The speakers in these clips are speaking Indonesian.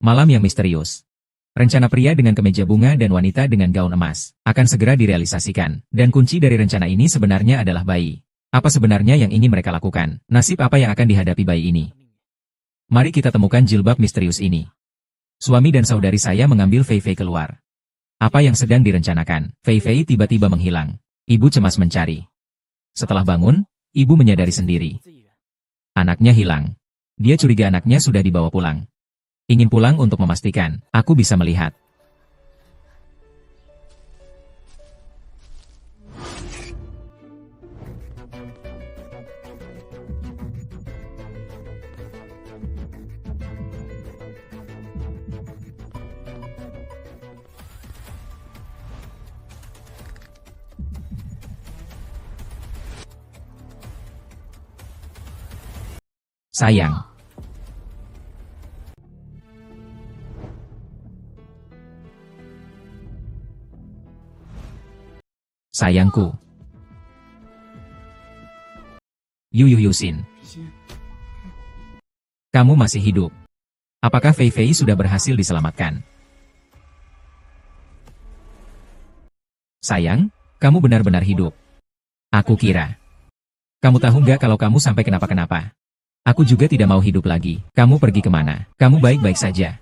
Malam yang misterius. Rencana pria dengan kemeja bunga dan wanita dengan gaun emas akan segera direalisasikan, dan kunci dari rencana ini sebenarnya adalah bayi. Apa sebenarnya yang ingin mereka lakukan? Nasib apa yang akan dihadapi bayi ini? Mari kita temukan jilbab misterius ini. Suami dan saudari saya mengambil Fei Fei keluar. Apa yang sedang direncanakan? Fei Fei tiba-tiba menghilang. Ibu cemas mencari. Setelah bangun, ibu menyadari sendiri. Anaknya hilang. Dia curiga anaknya sudah dibawa pulang. Ingin pulang untuk memastikan, aku bisa melihat. Sayang. Sayangku. Yusin. Kamu masih hidup. Apakah Fei Fei sudah berhasil diselamatkan? Sayang, kamu benar-benar hidup. Aku kira. Kamu tahu nggak kalau kamu sampai kenapa-kenapa? Aku juga tidak mau hidup lagi. Kamu pergi kemana? Kamu baik-baik saja.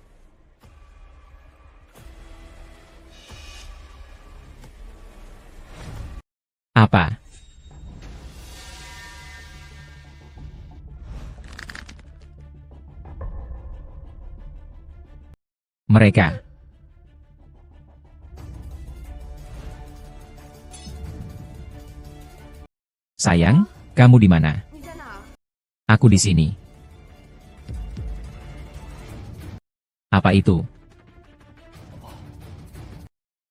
Apa? Mereka. Sayang, kamu di mana? Aku di sini. Apa itu?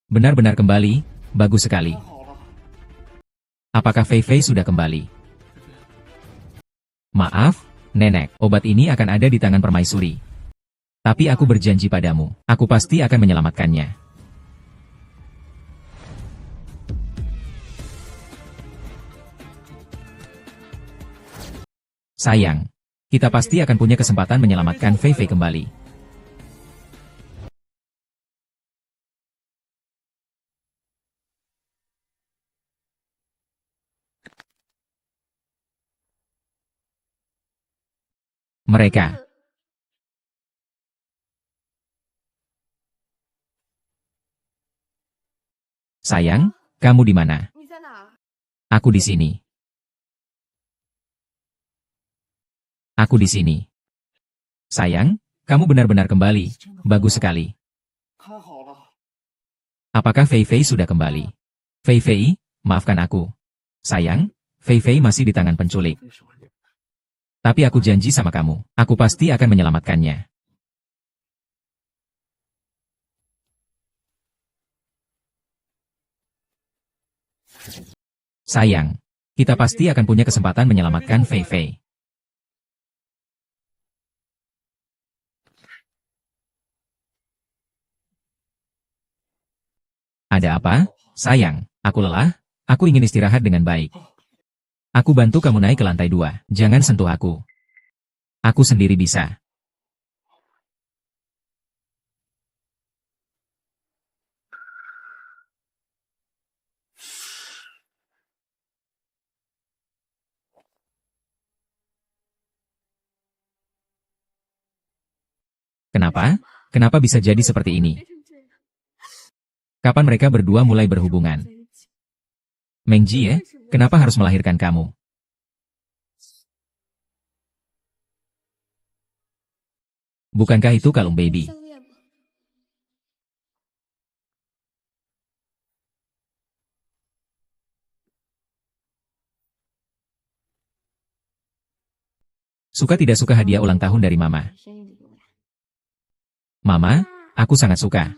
Benar-benar kembali, bagus sekali. Apakah Fei Fei sudah kembali? Maaf, Nenek, obat ini akan ada di tangan permaisuri. Tapi aku berjanji padamu, aku pasti akan menyelamatkannya. Sayang, kita pasti akan punya kesempatan menyelamatkan Fei Fei kembali. Mereka. Sayang, kamu di mana? Aku di sini. Aku di sini. Sayang, kamu benar-benar kembali. Bagus sekali. Apakah Fei Fei sudah kembali? Fei Fei, maafkan aku. Sayang, Fei Fei masih di tangan penculik. Tapi aku janji sama kamu, aku pasti akan menyelamatkannya. Sayang, kita pasti akan punya kesempatan menyelamatkan Fei Fei. Ada apa? Sayang, aku lelah, aku ingin istirahat dengan baik. Aku bantu kamu naik ke lantai 2, jangan sentuh aku. Aku sendiri bisa. Kenapa? Kenapa bisa jadi seperti ini? Kapan mereka berdua mulai berhubungan? Mengji ya, kenapa harus melahirkan kamu? Bukankah itu kalung baby? Suka tidak suka hadiah ulang tahun dari Mama? Mama, aku sangat suka.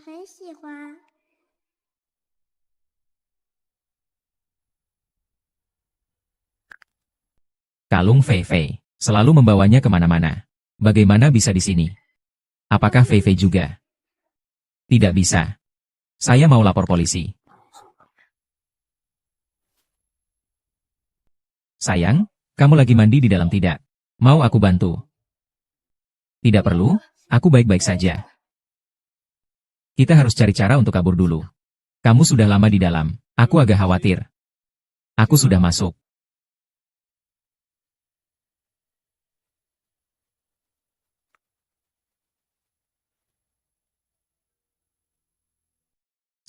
Kalung Fei Fei, selalu membawanya kemana-mana. Bagaimana bisa di sini? Apakah Fei Fei juga? Tidak bisa. Saya mau lapor polisi. Sayang, kamu lagi mandi di dalam tidak? Mau aku bantu? Tidak perlu, aku baik-baik saja. Kita harus cari cara untuk kabur dulu. Kamu sudah lama di dalam. Aku agak khawatir. Aku sudah masuk.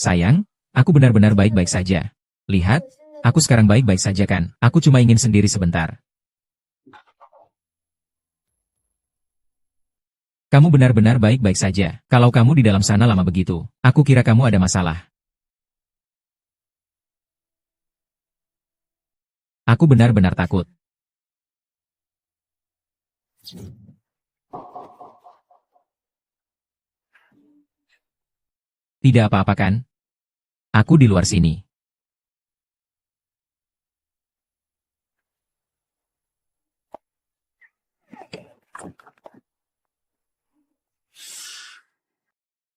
Sayang, aku benar-benar baik-baik saja. Lihat, aku sekarang baik-baik saja kan? Aku cuma ingin sendiri sebentar. Kamu benar-benar baik-baik saja. Kalau kamu di dalam sana lama begitu, aku kira kamu ada masalah. Aku benar-benar takut. Tidak apa-apa kan? Aku di luar sini.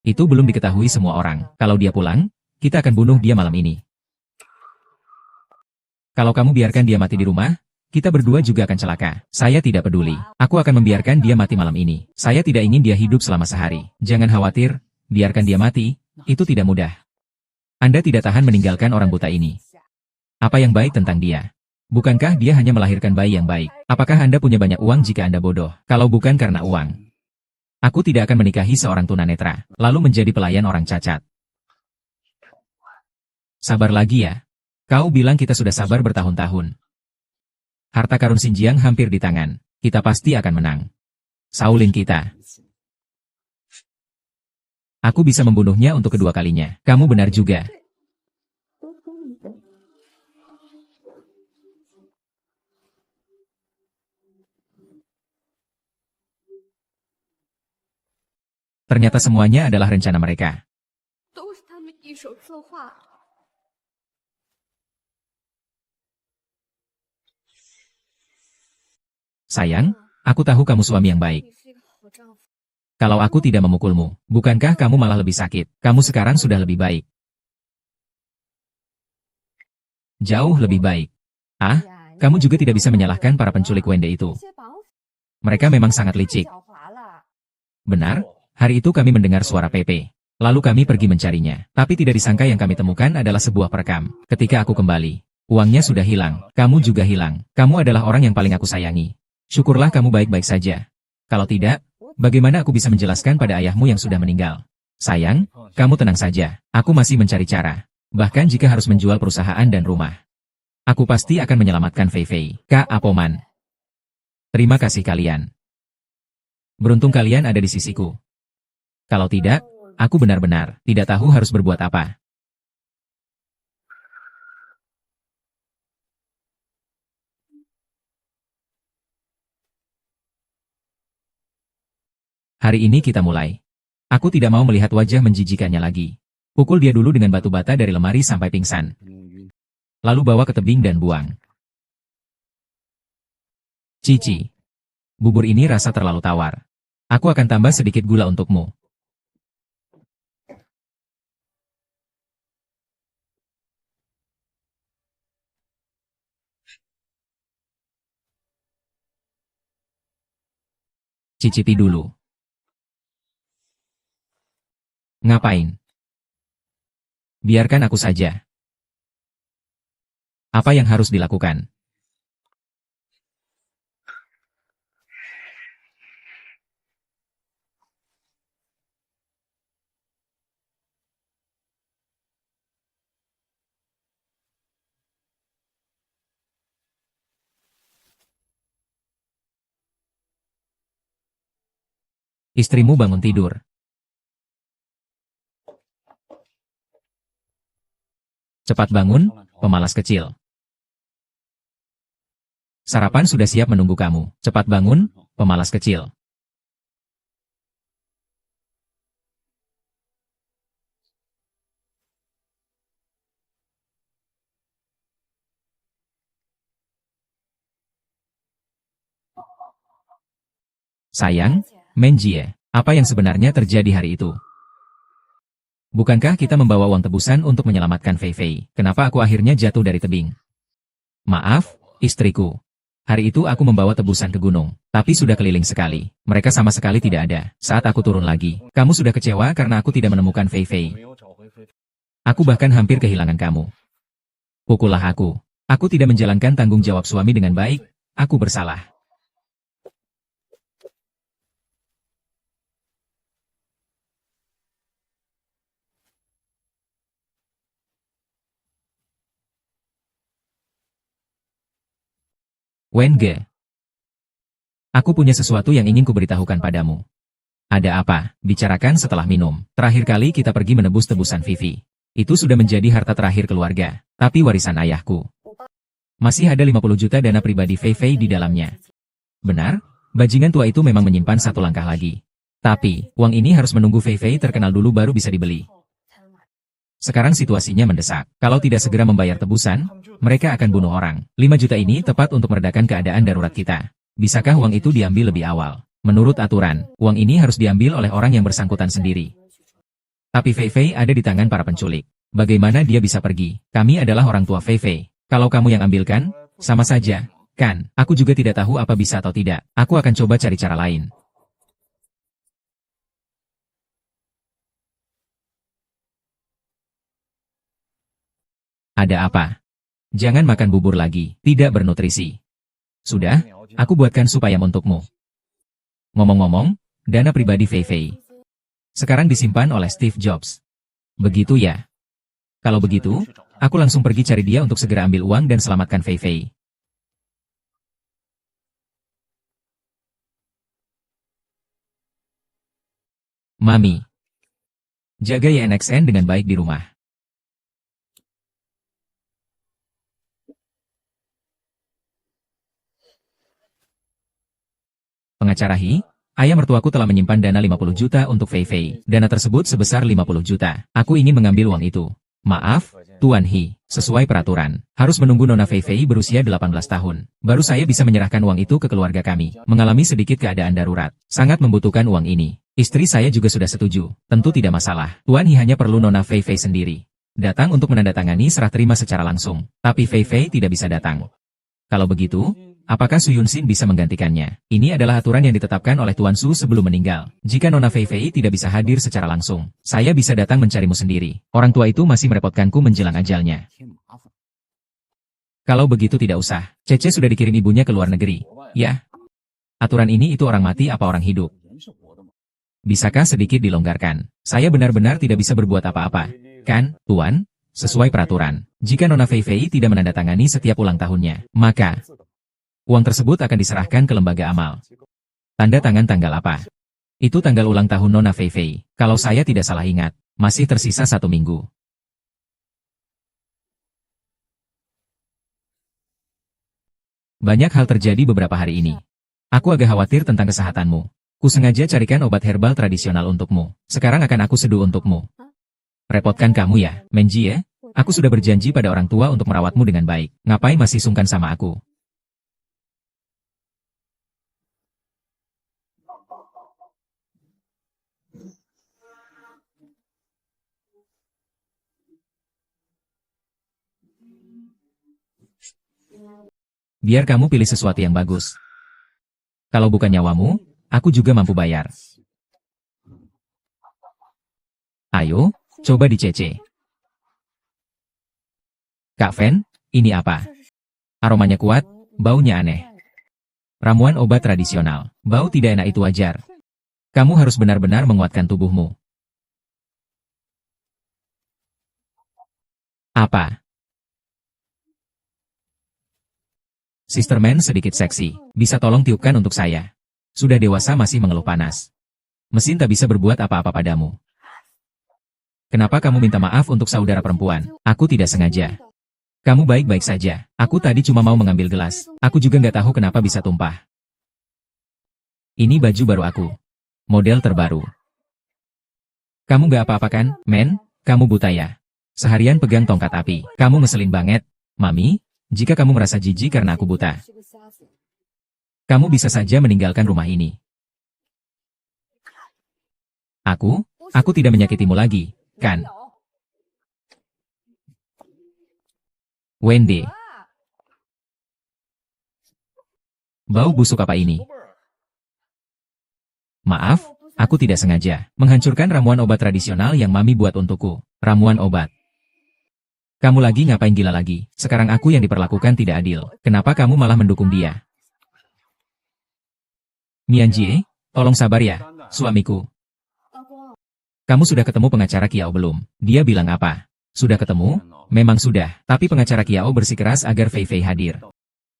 Itu belum diketahui semua orang. Kalau dia pulang, kita akan bunuh dia malam ini. Kalau kamu biarkan dia mati di rumah, kita berdua juga akan celaka. Saya tidak peduli. Aku akan membiarkan dia mati malam ini. Saya tidak ingin dia hidup selama sehari. Jangan khawatir, biarkan dia mati, itu tidak mudah. Anda tidak tahan meninggalkan orang buta ini. Apa yang baik tentang dia? Bukankah dia hanya melahirkan bayi yang baik? Apakah Anda punya banyak uang jika Anda bodoh? Kalau bukan karena uang, aku tidak akan menikahi seorang tunanetra, lalu menjadi pelayan orang cacat. Sabar lagi ya. Kau bilang kita sudah sabar bertahun-tahun. Harta karun Xinjiang hampir di tangan. Kita pasti akan menang. Saulin kita. Aku bisa membunuhnya untuk kedua kalinya. Kamu benar juga. Ternyata semuanya adalah rencana mereka. Sayang, aku tahu kamu suami yang baik. Kalau aku tidak memukulmu, bukankah kamu malah lebih sakit? Kamu sekarang sudah lebih baik. Jauh lebih baik. Ah, kamu juga tidak bisa menyalahkan para penculik Wende itu. Mereka memang sangat licik. Benar, hari itu kami mendengar suara Pepe. Lalu kami pergi mencarinya. Tapi tidak disangka yang kami temukan adalah sebuah perekam. Ketika aku kembali, uangnya sudah hilang. Kamu juga hilang. Kamu adalah orang yang paling aku sayangi. Syukurlah kamu baik-baik saja. Kalau tidak, bagaimana aku bisa menjelaskan pada ayahmu yang sudah meninggal? Sayang, kamu tenang saja. Aku masih mencari cara. Bahkan jika harus menjual perusahaan dan rumah. Aku pasti akan menyelamatkan Fei Fei. Kak Apoman. Terima kasih kalian. Beruntung kalian ada di sisiku. Kalau tidak, aku benar-benar tidak tahu harus berbuat apa. Hari ini kita mulai. Aku tidak mau melihat wajah menjijikannya lagi. Pukul dia dulu dengan batu bata dari lemari sampai pingsan. Lalu bawa ke tebing dan buang. Cici. Bubur ini rasa terlalu tawar. Aku akan tambah sedikit gula untukmu. Cicipi dulu. Ngapain? Biarkan aku saja. Apa yang harus dilakukan? Istrimu bangun tidur. Cepat bangun, pemalas kecil. Sarapan sudah siap menunggu kamu. Cepat bangun, pemalas kecil. Sayang, Menjie, apa yang sebenarnya terjadi hari itu? Bukankah kita membawa uang tebusan untuk menyelamatkan Fei Fei? Kenapa aku akhirnya jatuh dari tebing? Maaf, istriku. Hari itu aku membawa tebusan ke gunung, tapi sudah keliling sekali. Mereka sama sekali tidak ada. Saat aku turun lagi, kamu sudah kecewa karena aku tidak menemukan Fei Fei. Aku bahkan hampir kehilangan kamu. Pukullah aku. Aku tidak menjalankan tanggung jawab suami dengan baik. Aku bersalah. Wenge. Aku punya sesuatu yang ingin kuberitahukan padamu. Ada apa? Bicarakan setelah minum. Terakhir kali kita pergi menebus tebusan Vivi. Itu sudah menjadi harta terakhir keluarga. Tapi warisan ayahku. Masih ada 50 juta dana pribadi Fei Fei di dalamnya. Benar? Bajingan tua itu memang menyimpan satu langkah lagi. Tapi, uang ini harus menunggu Fei Fei terkenal dulu baru bisa dibeli. Sekarang situasinya mendesak. Kalau tidak segera membayar tebusan, mereka akan bunuh orang. 5 juta ini tepat untuk meredakan keadaan darurat kita. Bisakah uang itu diambil lebih awal? Menurut aturan, uang ini harus diambil oleh orang yang bersangkutan sendiri. Tapi Fei Fei ada di tangan para penculik. Bagaimana dia bisa pergi? Kami adalah orang tua Fei Fei. Kalau kamu yang ambilkan, sama saja, kan? Aku juga tidak tahu apa bisa atau tidak. Aku akan coba cari cara lain. Ada apa? Jangan makan bubur lagi, tidak bernutrisi. Sudah, aku buatkan sup ayam untukmu. Ngomong-ngomong, dana pribadi Fei Fei sekarang disimpan oleh Steve Jobs. Begitu ya? Kalau begitu, aku langsung pergi cari dia untuk segera ambil uang dan selamatkan Fei Fei. Mami, jaga YNXN dengan baik di rumah. Pengacara Hi, ayah mertuaku telah menyimpan dana 50 juta untuk Fei Fei. Dana tersebut sebesar 50 juta. Aku ingin mengambil uang itu. Maaf, Tuan Hi, sesuai peraturan, harus menunggu Nona Fei Fei berusia 18 tahun. Baru saya bisa menyerahkan uang itu ke keluarga kami. Mengalami sedikit keadaan darurat. Sangat membutuhkan uang ini. Istri saya juga sudah setuju. Tentu tidak masalah. Tuan Hi hanya perlu Nona Fei Fei sendiri. Datang untuk menandatangani serah terima secara langsung. Tapi Fei Fei tidak bisa datang. Kalau begitu, apakah Su Yunxin bisa menggantikannya? Ini adalah aturan yang ditetapkan oleh Tuan Su sebelum meninggal. Jika Nona Fei Fei tidak bisa hadir secara langsung, saya bisa datang mencarimu sendiri. Orang tua itu masih merepotkanku menjelang ajalnya. Kalau begitu tidak usah. Cece sudah dikirim ibunya ke luar negeri. Ya. Aturan ini itu orang mati apa orang hidup? Bisakah sedikit dilonggarkan? Saya benar-benar tidak bisa berbuat apa-apa. Kan, Tuan? Sesuai peraturan, jika Nona Fei Fei tidak menandatangani setiap ulang tahunnya, maka uang tersebut akan diserahkan ke lembaga amal. Tanda tangan tanggal apa? Itu tanggal ulang tahun Nona Fei Fei. Kalau saya tidak salah ingat, masih tersisa 1 minggu. Banyak hal terjadi beberapa hari ini. Aku agak khawatir tentang kesehatanmu. Ku sengaja carikan obat herbal tradisional untukmu. Sekarang akan aku seduh untukmu. Repotkan kamu ya, Menji ya? Aku sudah berjanji pada orang tua untuk merawatmu dengan baik. Ngapain masih sungkan sama aku? Biar kamu pilih sesuatu yang bagus. Kalau bukan nyawamu, aku juga mampu bayar. Ayo, coba dicece. Kak Fen, ini apa? Aromanya kuat, baunya aneh. Ramuan obat tradisional. Bau tidak enak itu wajar. Kamu harus benar-benar menguatkan tubuhmu. Apa? Sister Man sedikit seksi. Bisa tolong tiupkan untuk saya? Sudah dewasa masih mengeluh panas. Mesin tak bisa berbuat apa-apa padamu. Kenapa kamu minta maaf untuk saudara perempuan? Aku tidak sengaja. Kamu baik-baik saja. Aku tadi cuma mau mengambil gelas. Aku juga nggak tahu kenapa bisa tumpah. Ini baju baru aku. Model terbaru. Kamu nggak apa-apa kan, men? Kamu buta ya? Seharian pegang tongkat api. Kamu ngeselin banget. Mami, jika kamu merasa jijik karena aku buta, kamu bisa saja meninggalkan rumah ini. Aku tidak menyakitimu lagi, kan? Wendy. Bau busuk apa ini? Maaf, aku tidak sengaja menghancurkan ramuan obat tradisional yang Mami buat untukku. Ramuan obat. Kamu lagi ngapain gila lagi? Sekarang aku yang diperlakukan tidak adil. Kenapa kamu malah mendukung dia? Mianjie, tolong sabar ya, suamiku. Kamu sudah ketemu pengacara Kiao belum? Dia bilang apa? Sudah ketemu? Memang sudah, tapi pengacara Kiao bersikeras agar Fei Fei hadir.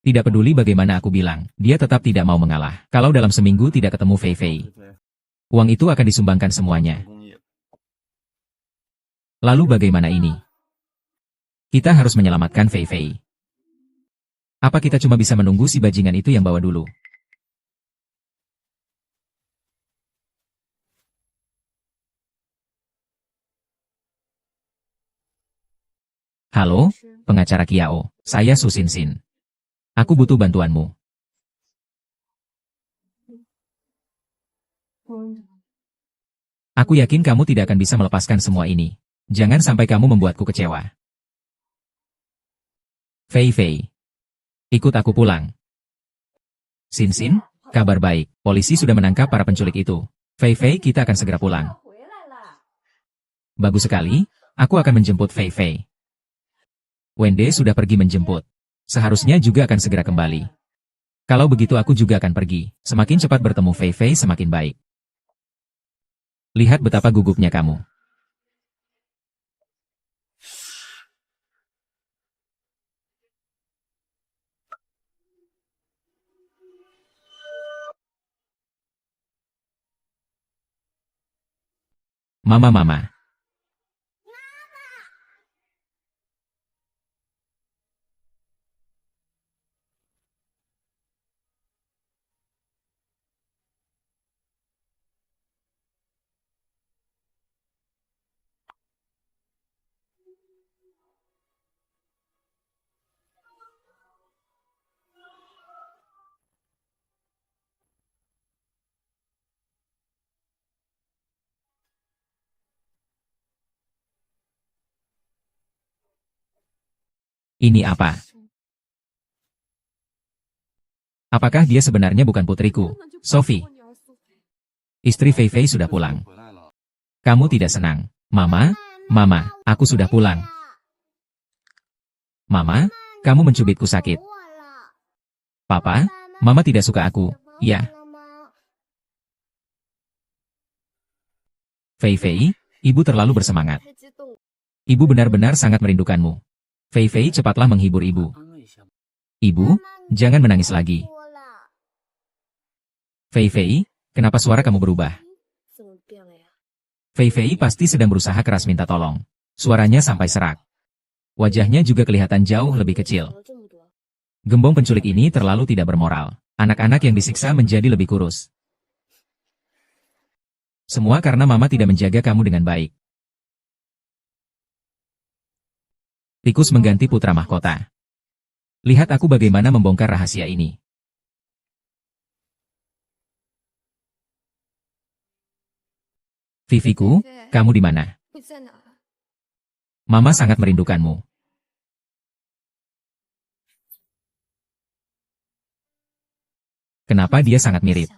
Tidak peduli bagaimana aku bilang, dia tetap tidak mau mengalah. Kalau dalam seminggu tidak ketemu Fei Fei, uang itu akan disumbangkan semuanya. Lalu bagaimana ini? Kita harus menyelamatkan Fei Fei. Apa kita cuma bisa menunggu si bajingan itu yang bawa dulu? Halo, pengacara Kiao. Saya Su Xin Xin. Aku butuh bantuanmu. Aku yakin kamu tidak akan bisa melepaskan semua ini. Jangan sampai kamu membuatku kecewa. Fei Fei. Ikut aku pulang. Xin Xin, kabar baik. Polisi sudah menangkap para penculik itu. Fei Fei, kita akan segera pulang. Bagus sekali, aku akan menjemput Fei Fei. Wende sudah pergi menjemput. Seharusnya juga akan segera kembali. Kalau begitu aku juga akan pergi. Semakin cepat bertemu Fei Fei semakin baik. Lihat betapa gugupnya kamu. Mama. Ini apa? Apakah dia sebenarnya bukan putriku? Sophie. Istri Fei Fei sudah pulang. Kamu tidak senang? Mama, aku sudah pulang. Mama, kamu mencubitku sakit. Papa, Mama tidak suka aku. Ya. Fei Fei, ibu terlalu bersemangat. Ibu benar-benar sangat merindukanmu. Fei Fei, cepatlah menghibur ibu. Ibu, jangan menangis lagi. Fei Fei, kenapa suara kamu berubah? Fei Fei pasti sedang berusaha keras minta tolong. Suaranya sampai serak. Wajahnya juga kelihatan jauh lebih kecil. Gembong penculik ini terlalu tidak bermoral. Anak-anak yang disiksa menjadi lebih kurus. Semua karena Mama tidak menjaga kamu dengan baik. Tikus mengganti putra mahkota. Lihat aku bagaimana membongkar rahasia ini. Viviku, kamu di mana? Mama sangat merindukanmu. Kenapa dia sangat mirip?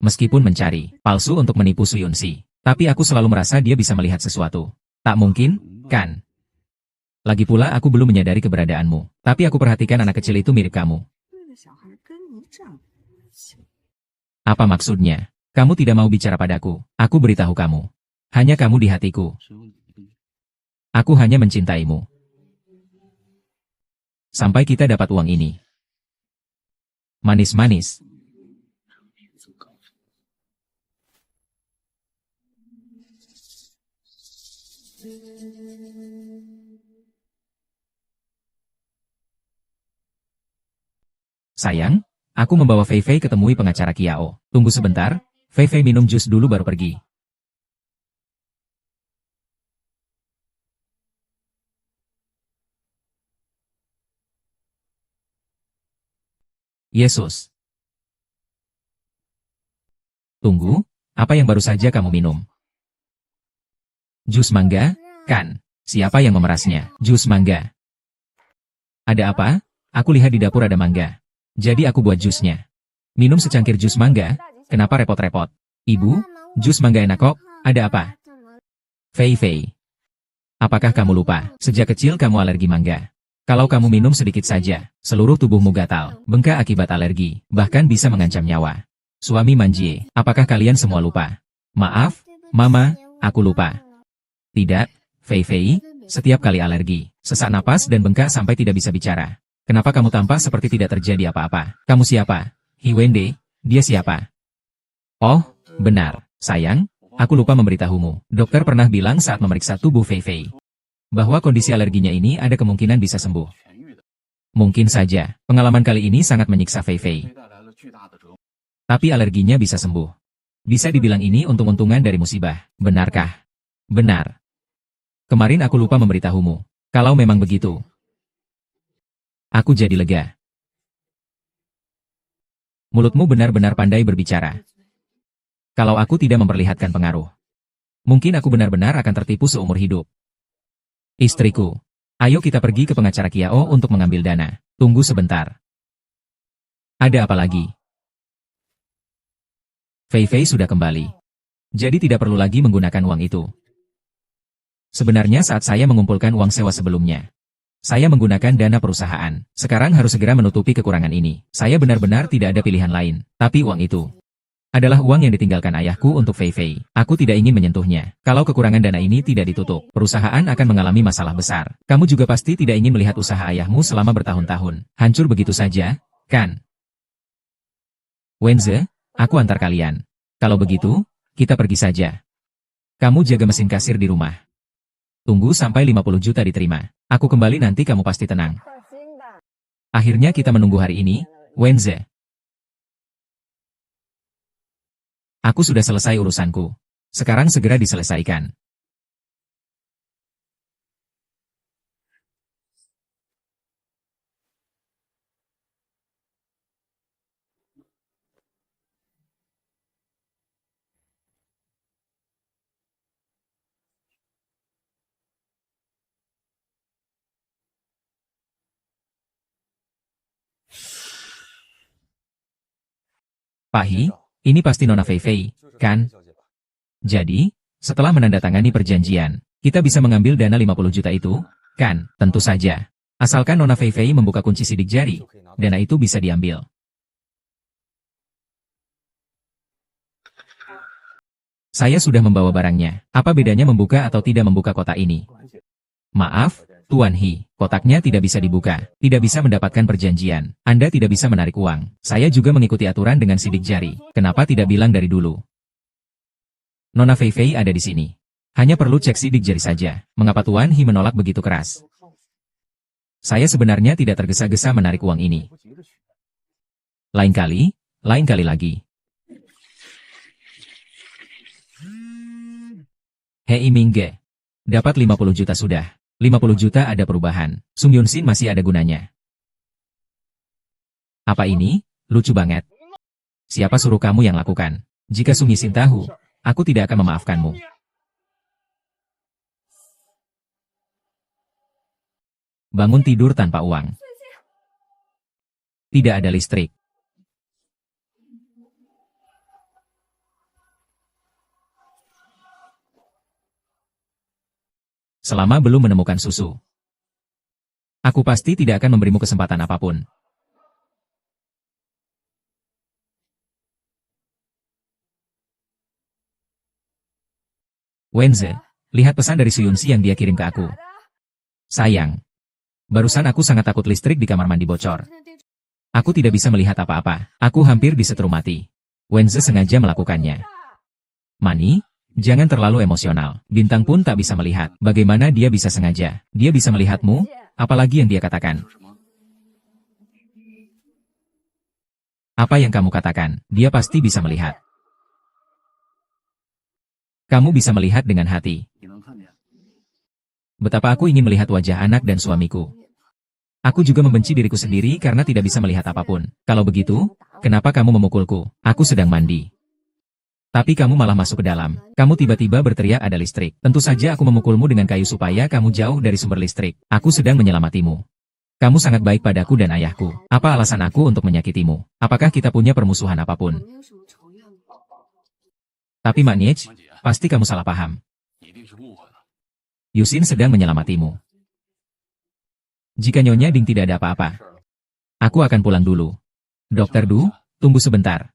Meskipun mencari palsu untuk menipu Su Yunxi, tapi aku selalu merasa dia bisa melihat sesuatu. Tak mungkin, kan? Lagi pula aku belum menyadari keberadaanmu, tapi aku perhatikan anak kecil itu mirip kamu. Apa maksudnya? Kamu tidak mau bicara padaku, aku beritahu kamu. Hanya kamu di hatiku. Aku hanya mencintaimu. Sampai kita dapat uang ini. Manis-manis. Sayang, aku membawa Fei Fei ketemui pengacara Kiao. Tunggu sebentar, Fei Fei minum jus dulu baru pergi. Yesus. Tunggu, apa yang baru saja kamu minum? Jus mangga? Kan? Siapa yang memerasnya? Jus mangga. Ada apa? Aku lihat di dapur ada mangga. Jadi aku buat jusnya. Minum secangkir jus mangga? Kenapa repot-repot? Ibu, jus mangga enak kok. Ada apa? Fei Fei. Apakah kamu lupa? Sejak kecil kamu alergi mangga. Kalau kamu minum sedikit saja, seluruh tubuhmu gatal, bengkak akibat alergi, bahkan bisa mengancam nyawa. Suami Manjie, apakah kalian semua lupa? Maaf, Mama, aku lupa. Tidak, Fei Fei, setiap kali alergi, sesak napas dan bengkak sampai tidak bisa bicara. Kenapa kamu tampak seperti tidak terjadi apa-apa? Kamu siapa? Hi Wende, dia siapa? Oh, benar, sayang, aku lupa memberitahumu. Dokter pernah bilang saat memeriksa tubuh Fei Fei, bahwa kondisi alerginya ini ada kemungkinan bisa sembuh. Mungkin saja, pengalaman kali ini sangat menyiksa Fei Fei. Tapi alerginya bisa sembuh. Bisa dibilang ini untung-untungan dari musibah, benarkah? Benar. Kemarin aku lupa memberitahumu. Kalau memang begitu, aku jadi lega. Mulutmu benar-benar pandai berbicara. Kalau aku tidak memperlihatkan pengaruh, mungkin aku benar-benar akan tertipu seumur hidup. Istriku, ayo kita pergi ke pengacara Kiao untuk mengambil dana. Tunggu sebentar. Ada apa lagi? Fei Fei sudah kembali. Jadi tidak perlu lagi menggunakan uang itu. Sebenarnya saat saya mengumpulkan uang sewa sebelumnya, saya menggunakan dana perusahaan. Sekarang harus segera menutupi kekurangan ini. Saya benar-benar tidak ada pilihan lain. Tapi uang itu adalah uang yang ditinggalkan ayahku untuk Fei Fei. Aku tidak ingin menyentuhnya. Kalau kekurangan dana ini tidak ditutup, perusahaan akan mengalami masalah besar. Kamu juga pasti tidak ingin melihat usaha ayahmu selama bertahun-tahun hancur begitu saja, kan? Wenze, aku antar kalian. Kalau begitu, kita pergi saja. Kamu jaga mesin kasir di rumah. Tunggu sampai 50 juta diterima. Aku kembali nanti kamu pasti tenang. Akhirnya kita menunggu hari ini, Wenze. Aku sudah selesai urusanku. Sekarang segera diselesaikan. Pak Hi, ini pasti Nona Fei Fei, kan? Jadi, setelah menandatangani perjanjian, kita bisa mengambil dana 50 juta itu, kan? Tentu saja. Asalkan Nona Fei Fei membuka kunci sidik jari, dana itu bisa diambil. Saya sudah membawa barangnya. Apa bedanya membuka atau tidak membuka kotak ini? Maaf, Tuan Hi, kotaknya tidak bisa dibuka, tidak bisa mendapatkan perjanjian. Anda tidak bisa menarik uang. Saya juga mengikuti aturan dengan sidik jari. Kenapa tidak bilang dari dulu? Nona Fei Fei ada di sini. Hanya perlu cek sidik jari saja. Mengapa Tuan Hi menolak begitu keras? Saya sebenarnya tidak tergesa-gesa menarik uang ini. Lain kali lagi. Hei Mingge. Dapat 50 juta sudah. 50 juta ada perubahan. Sung Yunsin masih ada gunanya. Apa ini? Lucu banget. Siapa suruh kamu yang lakukan? Jika Sung Yunsin tahu, aku tidak akan memaafkanmu. Bangun tidur tanpa uang. Tidak ada listrik. Selama belum menemukan susu, aku pasti tidak akan memberimu kesempatan apapun. Wenze, lihat pesan dari Suyunsi yang dia kirim ke aku. Sayang, barusan aku sangat takut listrik di kamar mandi bocor. Aku tidak bisa melihat apa-apa. Aku hampir disetrum mati. Wenze sengaja melakukannya. Mani, jangan terlalu emosional. Bintang pun tak bisa melihat. Bagaimana dia bisa sengaja? Dia bisa melihatmu? Apalagi yang dia katakan? Apa yang kamu katakan? Dia pasti bisa melihat. Kamu bisa melihat dengan hati. Betapa aku ingin melihat wajah anak dan suamiku. Aku juga membenci diriku sendiri karena tidak bisa melihat apapun. Kalau begitu, kenapa kamu memukulku? Aku sedang mandi. Tapi kamu malah masuk ke dalam. Kamu tiba-tiba berteriak ada listrik. Tentu saja aku memukulmu dengan kayu supaya kamu jauh dari sumber listrik. Aku sedang menyelamatimu. Kamu sangat baik padaku dan ayahku. Apa alasan aku untuk menyakitimu? Apakah kita punya permusuhan apapun? Tapi Makniech, pasti kamu salah paham. Yusin sedang menyelamatimu. Jika Nyonya Ding tidak ada apa-apa, aku akan pulang dulu. Dokter Du, tunggu sebentar.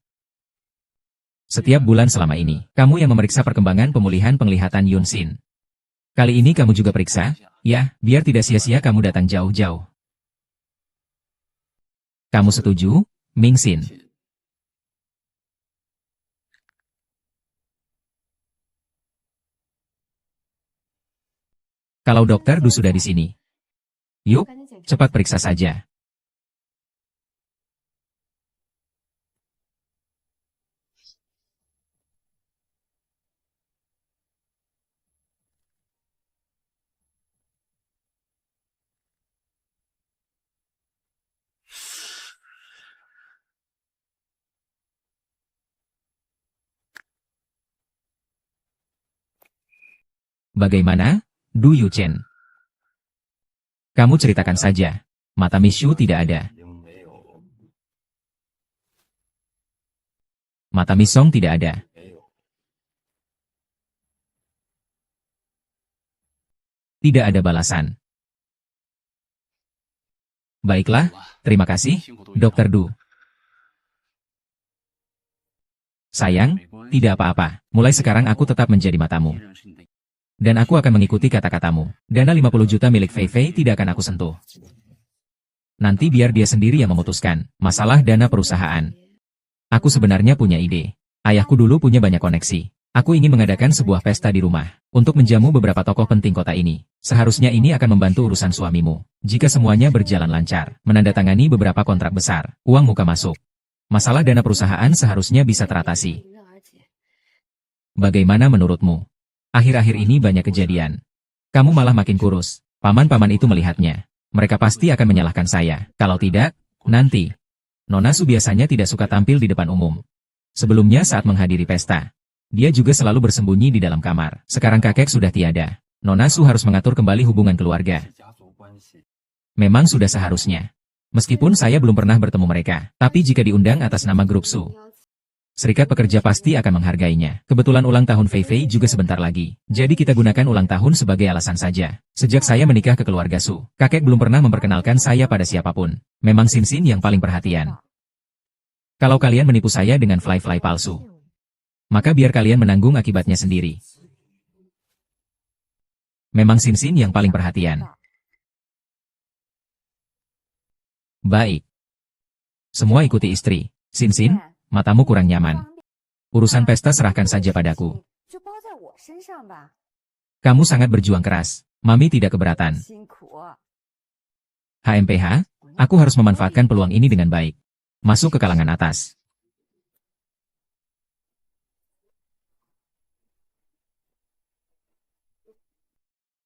Setiap bulan selama ini, kamu yang memeriksa perkembangan pemulihan penglihatan Yunsin. Kali ini kamu juga periksa? Ya, biar tidak sia-sia kamu datang jauh-jauh. Kamu setuju, Mingxin? Kalau Dokter Du sudah di sini, yuk, cepat periksa saja. Bagaimana, Du Yuchen? Kamu ceritakan saja. Mata Mishu tidak ada. Mata Misong tidak ada. Tidak ada balasan. Baiklah, terima kasih, Dokter Du. Sayang, tidak apa-apa. Mulai sekarang aku tetap menjadi matamu. Dan aku akan mengikuti kata-katamu. Dana 50 juta milik Fei Fei tidak akan aku sentuh. Nanti biar dia sendiri yang memutuskan. Masalah dana perusahaan. Aku sebenarnya punya ide. Ayahku dulu punya banyak koneksi. Aku ingin mengadakan sebuah pesta di rumah. Untuk menjamu beberapa tokoh penting kota ini. Seharusnya ini akan membantu urusan suamimu. Jika semuanya berjalan lancar. Menandatangani beberapa kontrak besar. Uang muka masuk. Masalah dana perusahaan seharusnya bisa teratasi. Bagaimana menurutmu? Akhir-akhir ini banyak kejadian. Kamu malah makin kurus. Paman-paman itu melihatnya. Mereka pasti akan menyalahkan saya. Kalau tidak, nanti. Nona Su biasanya tidak suka tampil di depan umum. Sebelumnya saat menghadiri pesta. Dia juga selalu bersembunyi di dalam kamar. Sekarang kakek sudah tiada. Nona Su harus mengatur kembali hubungan keluarga. Memang sudah seharusnya. Meskipun saya belum pernah bertemu mereka. Tapi jika diundang atas nama grup Su, Serikat Pekerja pasti akan menghargainya. Kebetulan ulang tahun Fei Fei juga sebentar lagi. Jadi kita gunakan ulang tahun sebagai alasan saja. Sejak saya menikah ke keluarga Su, kakek belum pernah memperkenalkan saya pada siapapun. Memang Sin Sin yang paling perhatian. Kalau kalian menipu saya dengan fly-fly palsu, maka biar kalian menanggung akibatnya sendiri. Memang Sin Sin yang paling perhatian. Baik. Semua ikuti istri. Sin Sin, matamu kurang nyaman. Urusan pesta serahkan saja padaku. Kamu sangat berjuang keras. Mami tidak keberatan. HMPH, aku harus memanfaatkan peluang ini dengan baik. Masuk ke kalangan atas.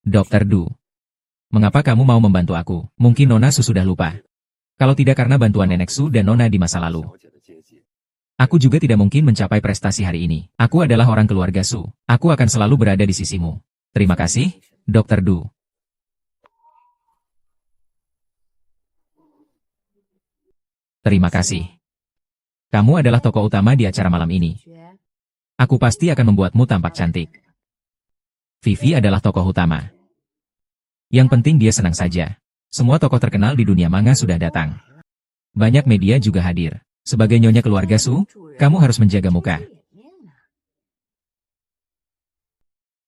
Dokter Du. Mengapa kamu mau membantu aku? Mungkin Nona Su sudah lupa. Kalau tidak karena bantuan Nenek Su dan Nona di masa lalu. Aku juga tidak mungkin mencapai prestasi hari ini. Aku adalah orang keluarga Su. Aku akan selalu berada di sisimu. Terima kasih, Dokter Du. Terima kasih. Kamu adalah tokoh utama di acara malam ini. Aku pasti akan membuatmu tampak cantik. Vivi adalah tokoh utama. Yang penting dia senang saja. Semua tokoh terkenal di dunia manga sudah datang. Banyak media juga hadir. Sebagai nyonya keluarga Su, kamu harus menjaga muka.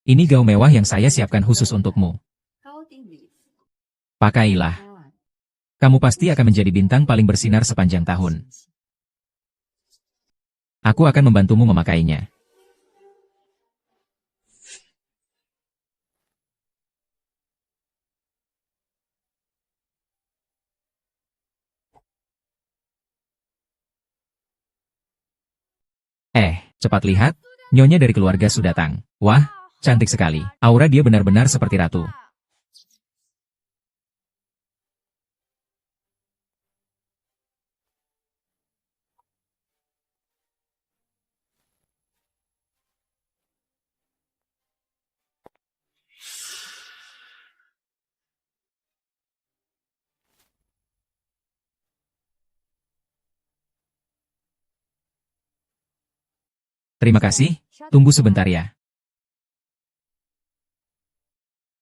Ini gaun mewah yang saya siapkan khusus untukmu. Pakailah. Kamu pasti akan menjadi bintang paling bersinar sepanjang tahun. Aku akan membantumu memakainya. Cepat lihat, nyonya dari keluarga Su datang. Wah, cantik sekali. Aura dia benar-benar seperti ratu. Terima kasih, tunggu sebentar ya.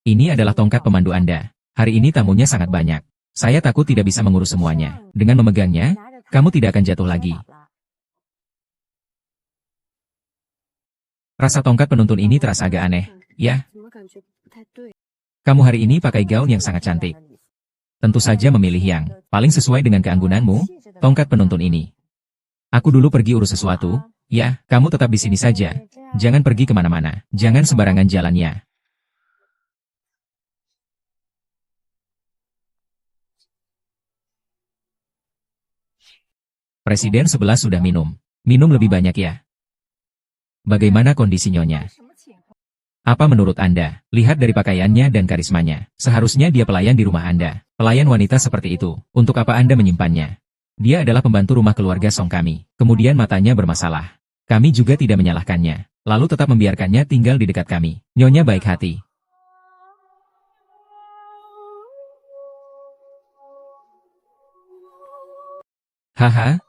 Ini adalah tongkat pemandu Anda. Hari ini tamunya sangat banyak. Saya takut tidak bisa mengurus semuanya. Dengan memegangnya, kamu tidak akan jatuh lagi. Rasa tongkat penuntun ini terasa agak aneh, ya? Kamu hari ini pakai gaun yang sangat cantik. Tentu saja memilih yang paling sesuai dengan keanggunanmu, tongkat penuntun ini. Aku dulu pergi urus sesuatu, ya, kamu tetap di sini saja. Jangan pergi kemana-mana, jangan sembarangan jalannya. Presiden 11 sudah minum. Minum lebih banyak ya. Bagaimana kondisi Nyonya? Apa menurut Anda? Lihat dari pakaiannya dan karismanya. Seharusnya dia pelayan di rumah Anda. Pelayan wanita seperti itu. Untuk apa Anda menyimpannya? Dia adalah pembantu rumah keluarga Song kami. Kemudian matanya bermasalah. Kami juga tidak menyalahkannya. Lalu tetap membiarkannya tinggal di dekat kami. Nyonya baik hati. Haha,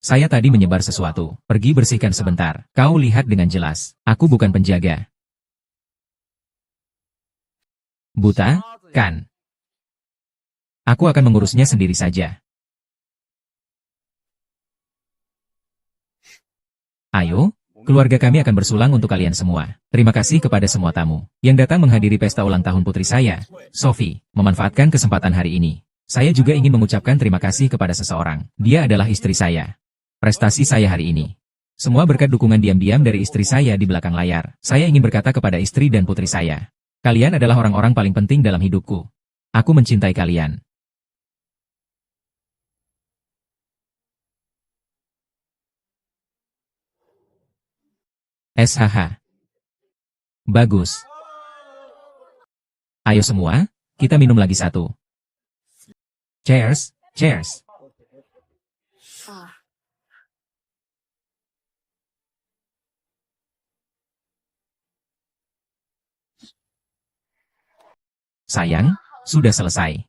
Saya tadi menyebar sesuatu. Pergi bersihkan sebentar. Kau lihat dengan jelas. Aku bukan penjaga. Buta, kan? Aku akan mengurusnya sendiri saja. Ayo, keluarga kami akan bersulang untuk kalian semua. Terima kasih kepada semua tamu yang datang menghadiri pesta ulang tahun putri saya, Sophie. Memanfaatkan kesempatan hari ini, saya juga ingin mengucapkan terima kasih kepada seseorang. Dia adalah istri saya. Prestasi saya hari ini. Semua berkat dukungan diam-diam dari istri saya di belakang layar. Saya ingin berkata kepada istri dan putri saya. Kalian adalah orang-orang paling penting dalam hidupku. Aku mencintai kalian. SHH. Bagus. Ayo semua, kita minum lagi satu. Cheers, cheers. Sayang, sudah selesai.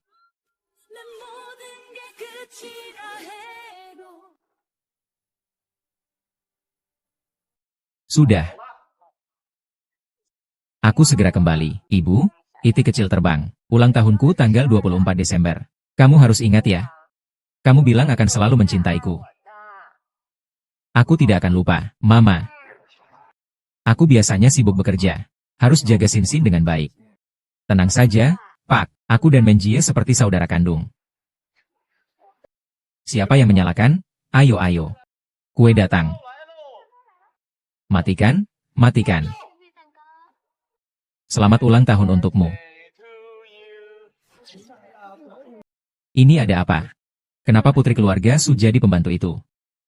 Sudah. Aku segera kembali. Ibu, itik kecil terbang. Ulang tahunku tanggal 24 Desember. Kamu harus ingat ya. Kamu bilang akan selalu mencintaiku. Aku tidak akan lupa, Mama. Aku biasanya sibuk bekerja. Harus jaga Sinsin dengan baik. Tenang saja, Pak. Aku dan Menjie seperti saudara kandung. Siapa yang menyalakan? Ayo, ayo. Kue datang. Matikan, matikan. Selamat ulang tahun untukmu. Ini ada apa? Kenapa putri keluarga Su jadi pembantu itu?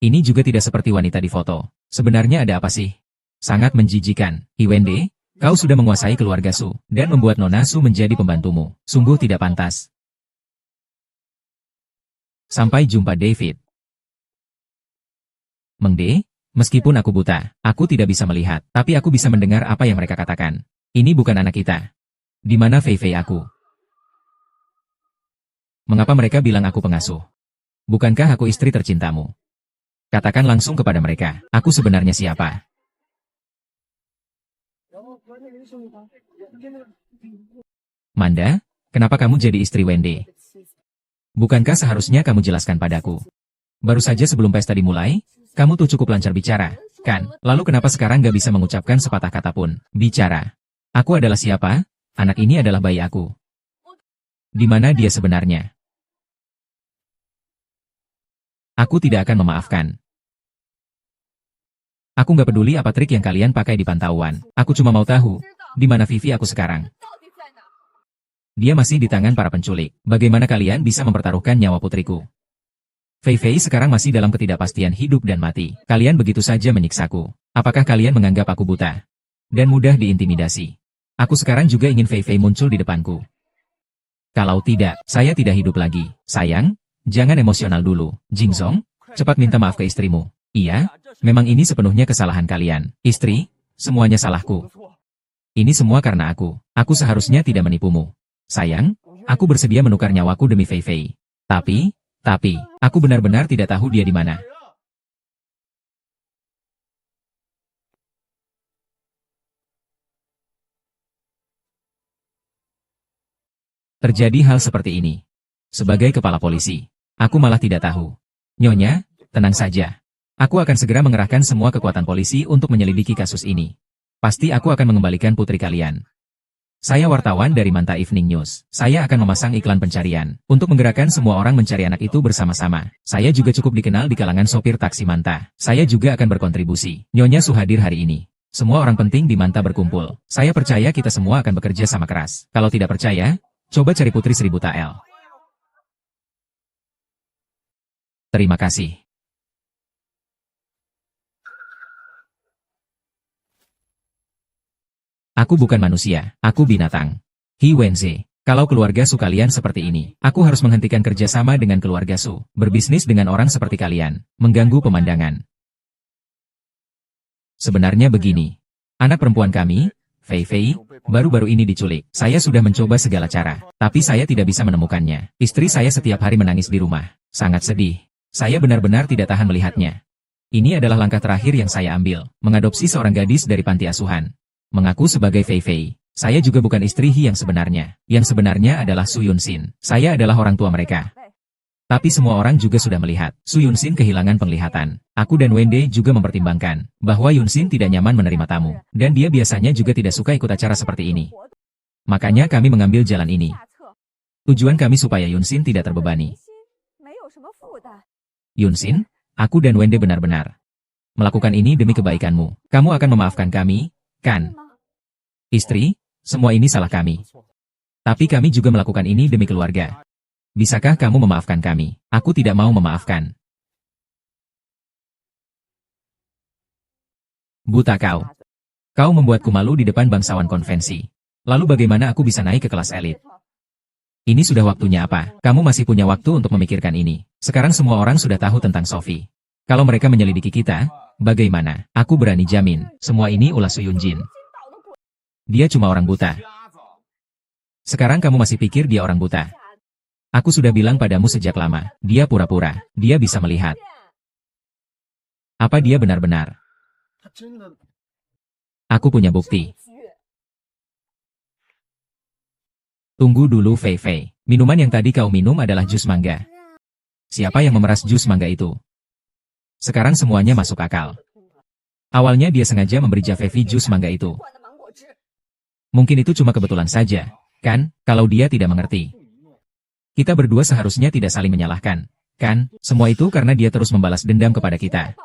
Ini juga tidak seperti wanita di foto. Sebenarnya ada apa sih? Sangat menjijikan. Hiwende, kau sudah menguasai keluarga Su, dan membuat Nona Su menjadi pembantumu. Sungguh tidak pantas. Sampai jumpa David. Mengde, meskipun aku buta, aku tidak bisa melihat, tapi aku bisa mendengar apa yang mereka katakan. Ini bukan anak kita. Di mana Fei Fei aku? Mengapa mereka bilang aku pengasuh? Bukankah aku istri tercintamu? Katakan langsung kepada mereka, aku sebenarnya siapa? Manda, kenapa kamu jadi istri Wende? Bukankah seharusnya kamu jelaskan padaku? Baru saja sebelum pesta dimulai, kamu tuh cukup lancar bicara, kan? Lalu kenapa sekarang gak bisa mengucapkan sepatah kata pun? Bicara. Aku adalah siapa? Anak ini adalah bayi aku. Di mana dia sebenarnya? Aku tidak akan memaafkan. Aku nggak peduli apa trik yang kalian pakai di pantauan. Aku cuma mau tahu, di mana Vivi aku sekarang. Dia masih di tangan para penculik. Bagaimana kalian bisa mempertaruhkan nyawa putriku? Fei Fei sekarang masih dalam ketidakpastian hidup dan mati. Kalian begitu saja menyiksaku. Apakah kalian menganggap aku buta? Dan mudah diintimidasi? Aku sekarang juga ingin Fei Fei muncul di depanku. Kalau tidak, saya tidak hidup lagi. Sayang, jangan emosional dulu. Jingzong, cepat minta maaf ke istrimu. Iya, memang ini sepenuhnya kesalahan kalian. Istri, semuanya salahku. Ini semua karena aku. Aku seharusnya tidak menipumu. Sayang, aku bersedia menukar nyawaku demi Fei Fei. Tapi, aku benar-benar tidak tahu dia di mana. Terjadi hal seperti ini. Sebagai kepala polisi, aku malah tidak tahu. Nyonya, tenang saja. Aku akan segera mengerahkan semua kekuatan polisi untuk menyelidiki kasus ini. Pasti aku akan mengembalikan putri kalian. Saya wartawan dari Manta Evening News. Saya akan memasang iklan pencarian untuk menggerakkan semua orang mencari anak itu bersama-sama. Saya juga cukup dikenal di kalangan sopir taksi Manta. Saya juga akan berkontribusi. Nyonya Suhadir hari ini. Semua orang penting di Manta berkumpul. Saya percaya kita semua akan bekerja sama keras. Kalau tidak percaya, coba cari Putri Seribu Tael. Terima kasih. Aku bukan manusia, aku binatang. Hi Wenze, kalau keluarga Su kalian seperti ini, aku harus menghentikan kerjasama dengan keluarga Su, berbisnis dengan orang seperti kalian, mengganggu pemandangan. Sebenarnya begini, anak perempuan kami, Fei Fei, baru-baru ini diculik. Saya sudah mencoba segala cara, tapi saya tidak bisa menemukannya. Istri saya setiap hari menangis di rumah, sangat sedih. Saya benar-benar tidak tahan melihatnya. Ini adalah langkah terakhir yang saya ambil, mengadopsi seorang gadis dari panti asuhan. Mengaku sebagai Fei Fei. Saya juga bukan istri Hi yang sebenarnya. Yang sebenarnya adalah Su Yunxin. Saya adalah orang tua mereka. Tapi semua orang juga sudah melihat, Su Yunxin kehilangan penglihatan. Aku dan Wende juga mempertimbangkan, bahwa Yunxin tidak nyaman menerima tamu. Dan dia biasanya juga tidak suka ikut acara seperti ini. Makanya kami mengambil jalan ini. Tujuan kami supaya Yunxin tidak terbebani. Yunxin, aku dan Wende benar-benar melakukan ini demi kebaikanmu. Kamu akan memaafkan kami, kan? Istri, semua ini salah kami. Tapi kami juga melakukan ini demi keluarga. Bisakah kamu memaafkan kami? Aku tidak mau memaafkan. Buta kau. Kau membuatku malu di depan bangsawan konvensi. Lalu bagaimana aku bisa naik ke kelas elit? Ini sudah waktunya apa? Kamu masih punya waktu untuk memikirkan ini. Sekarang semua orang sudah tahu tentang Sophie. Kalau mereka menyelidiki kita, bagaimana? Aku berani jamin, semua ini ulah Su Yunjin. Dia cuma orang buta. Sekarang kamu masih pikir dia orang buta? Aku sudah bilang padamu sejak lama, dia pura-pura, dia bisa melihat. Apa dia benar-benar? Aku punya bukti. Tunggu dulu Fei Fei, minuman yang tadi kau minum adalah jus mangga. Siapa yang memeras jus mangga itu? Sekarang semuanya masuk akal. Awalnya dia sengaja memberi Jafevi jus mangga itu. Mungkin itu cuma kebetulan saja, kan, kalau dia tidak mengerti. Kita berdua seharusnya tidak saling menyalahkan, kan? Semua itu karena dia terus membalas dendam kepada kita.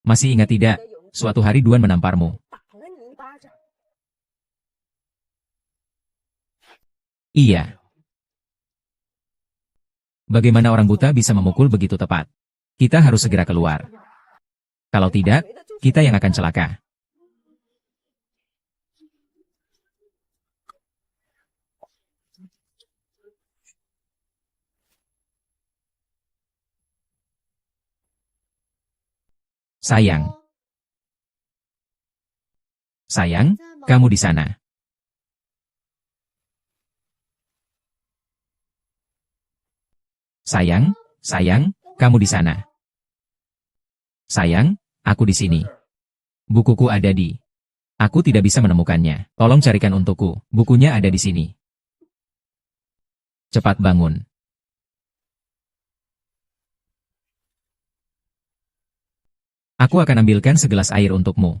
Masih ingat tidak, suatu hari Duan menamparmu. Iya. Bagaimana orang buta bisa memukul begitu tepat? Kita harus segera keluar. Kalau tidak, kita yang akan celaka. Sayang. Sayang, kamu di sana. Sayang, sayang, kamu di sana. Sayang, aku di sini. Bukuku ada di. Aku tidak bisa menemukannya. Tolong carikan untukku. Bukunya ada di sini. Cepat bangun. Aku akan ambilkan segelas air untukmu.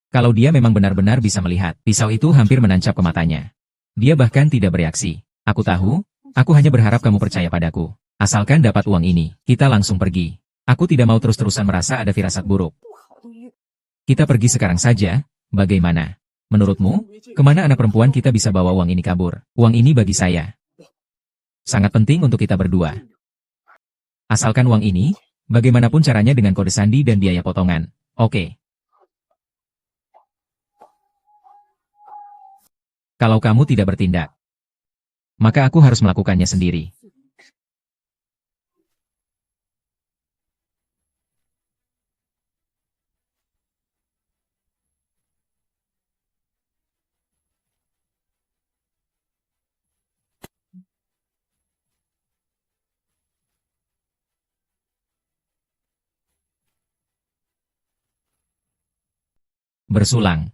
Kalau dia memang benar-benar bisa melihat, pisau itu hampir menancap ke matanya. Dia bahkan tidak bereaksi. Aku tahu, aku hanya berharap kamu percaya padaku. Asalkan dapat uang ini, kita langsung pergi. Aku tidak mau terus-terusan merasa ada firasat buruk. Kita pergi sekarang saja, bagaimana? Menurutmu, kemana anak perempuan kita bisa bawa uang ini kabur? Uang ini bagi saya. Sangat penting untuk kita berdua. Asalkan uang ini, bagaimanapun caranya dengan kode sandi dan biaya potongan. Oke. Kalau kamu tidak bertindak, maka aku harus melakukannya sendiri. Bersulang.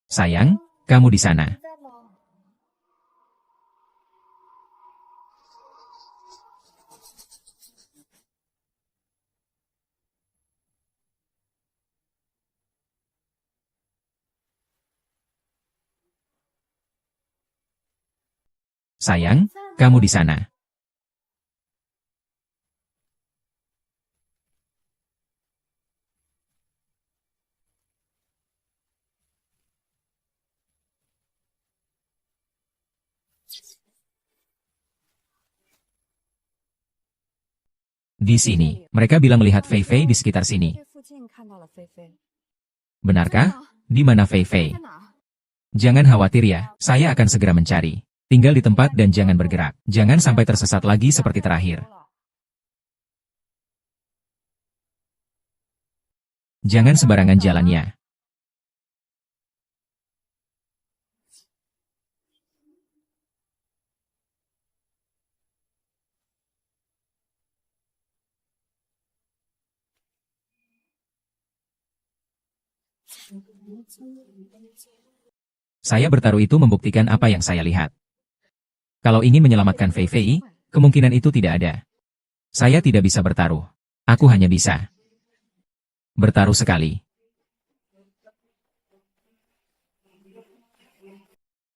Sayang, kamu di sana. Sayang, kamu di sana. Di sini, mereka bilang melihat Fei Fei di sekitar sini. Benarkah? Di mana Fei Fei? Jangan khawatir ya, saya akan segera mencari. Tinggal di tempat dan jangan bergerak. Jangan sampai tersesat lagi seperti terakhir. Jangan sembarangan jalannya. Saya bertaruh itu membuktikan apa yang saya lihat. Kalau ingin menyelamatkan Fei Fei, kemungkinan itu tidak ada. Saya tidak bisa bertaruh. Aku hanya bisa bertaruh sekali.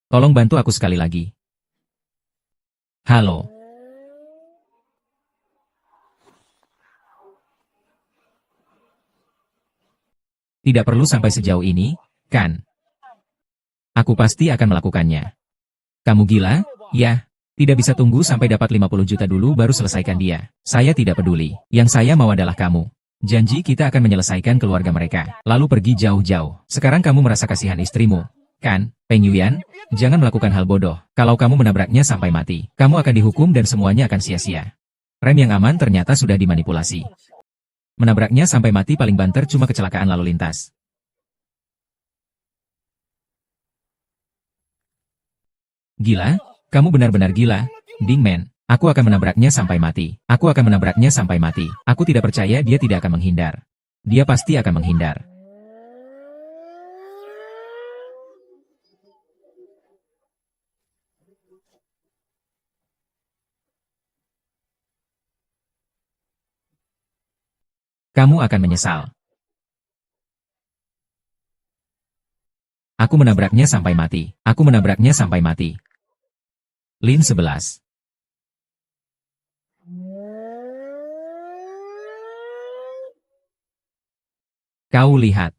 Tolong bantu aku sekali lagi. Halo. Tidak perlu sampai sejauh ini, kan? Aku pasti akan melakukannya. Kamu gila? Ya. Tidak bisa tunggu sampai dapat 50 juta dulu baru selesaikan dia. Saya tidak peduli. Yang saya mau adalah kamu. Janji kita akan menyelesaikan keluarga mereka. Lalu pergi jauh-jauh. Sekarang kamu merasa kasihan istrimu. Kan, Peng Yuyan? Jangan melakukan hal bodoh. Kalau kamu menabraknya sampai mati, kamu akan dihukum dan semuanya akan sia-sia. Rem yang aman ternyata sudah dimanipulasi. Menabraknya sampai mati paling banter cuma kecelakaan lalu lintas. Gila? Kamu benar-benar gila? Dingman, aku akan menabraknya sampai mati. Aku akan menabraknya sampai mati. Aku tidak percaya dia tidak akan menghindar. Dia pasti akan menghindar. Kamu akan menyesal. Aku menabraknya sampai mati. Aku menabraknya sampai mati. Lin 11. Kau lihat.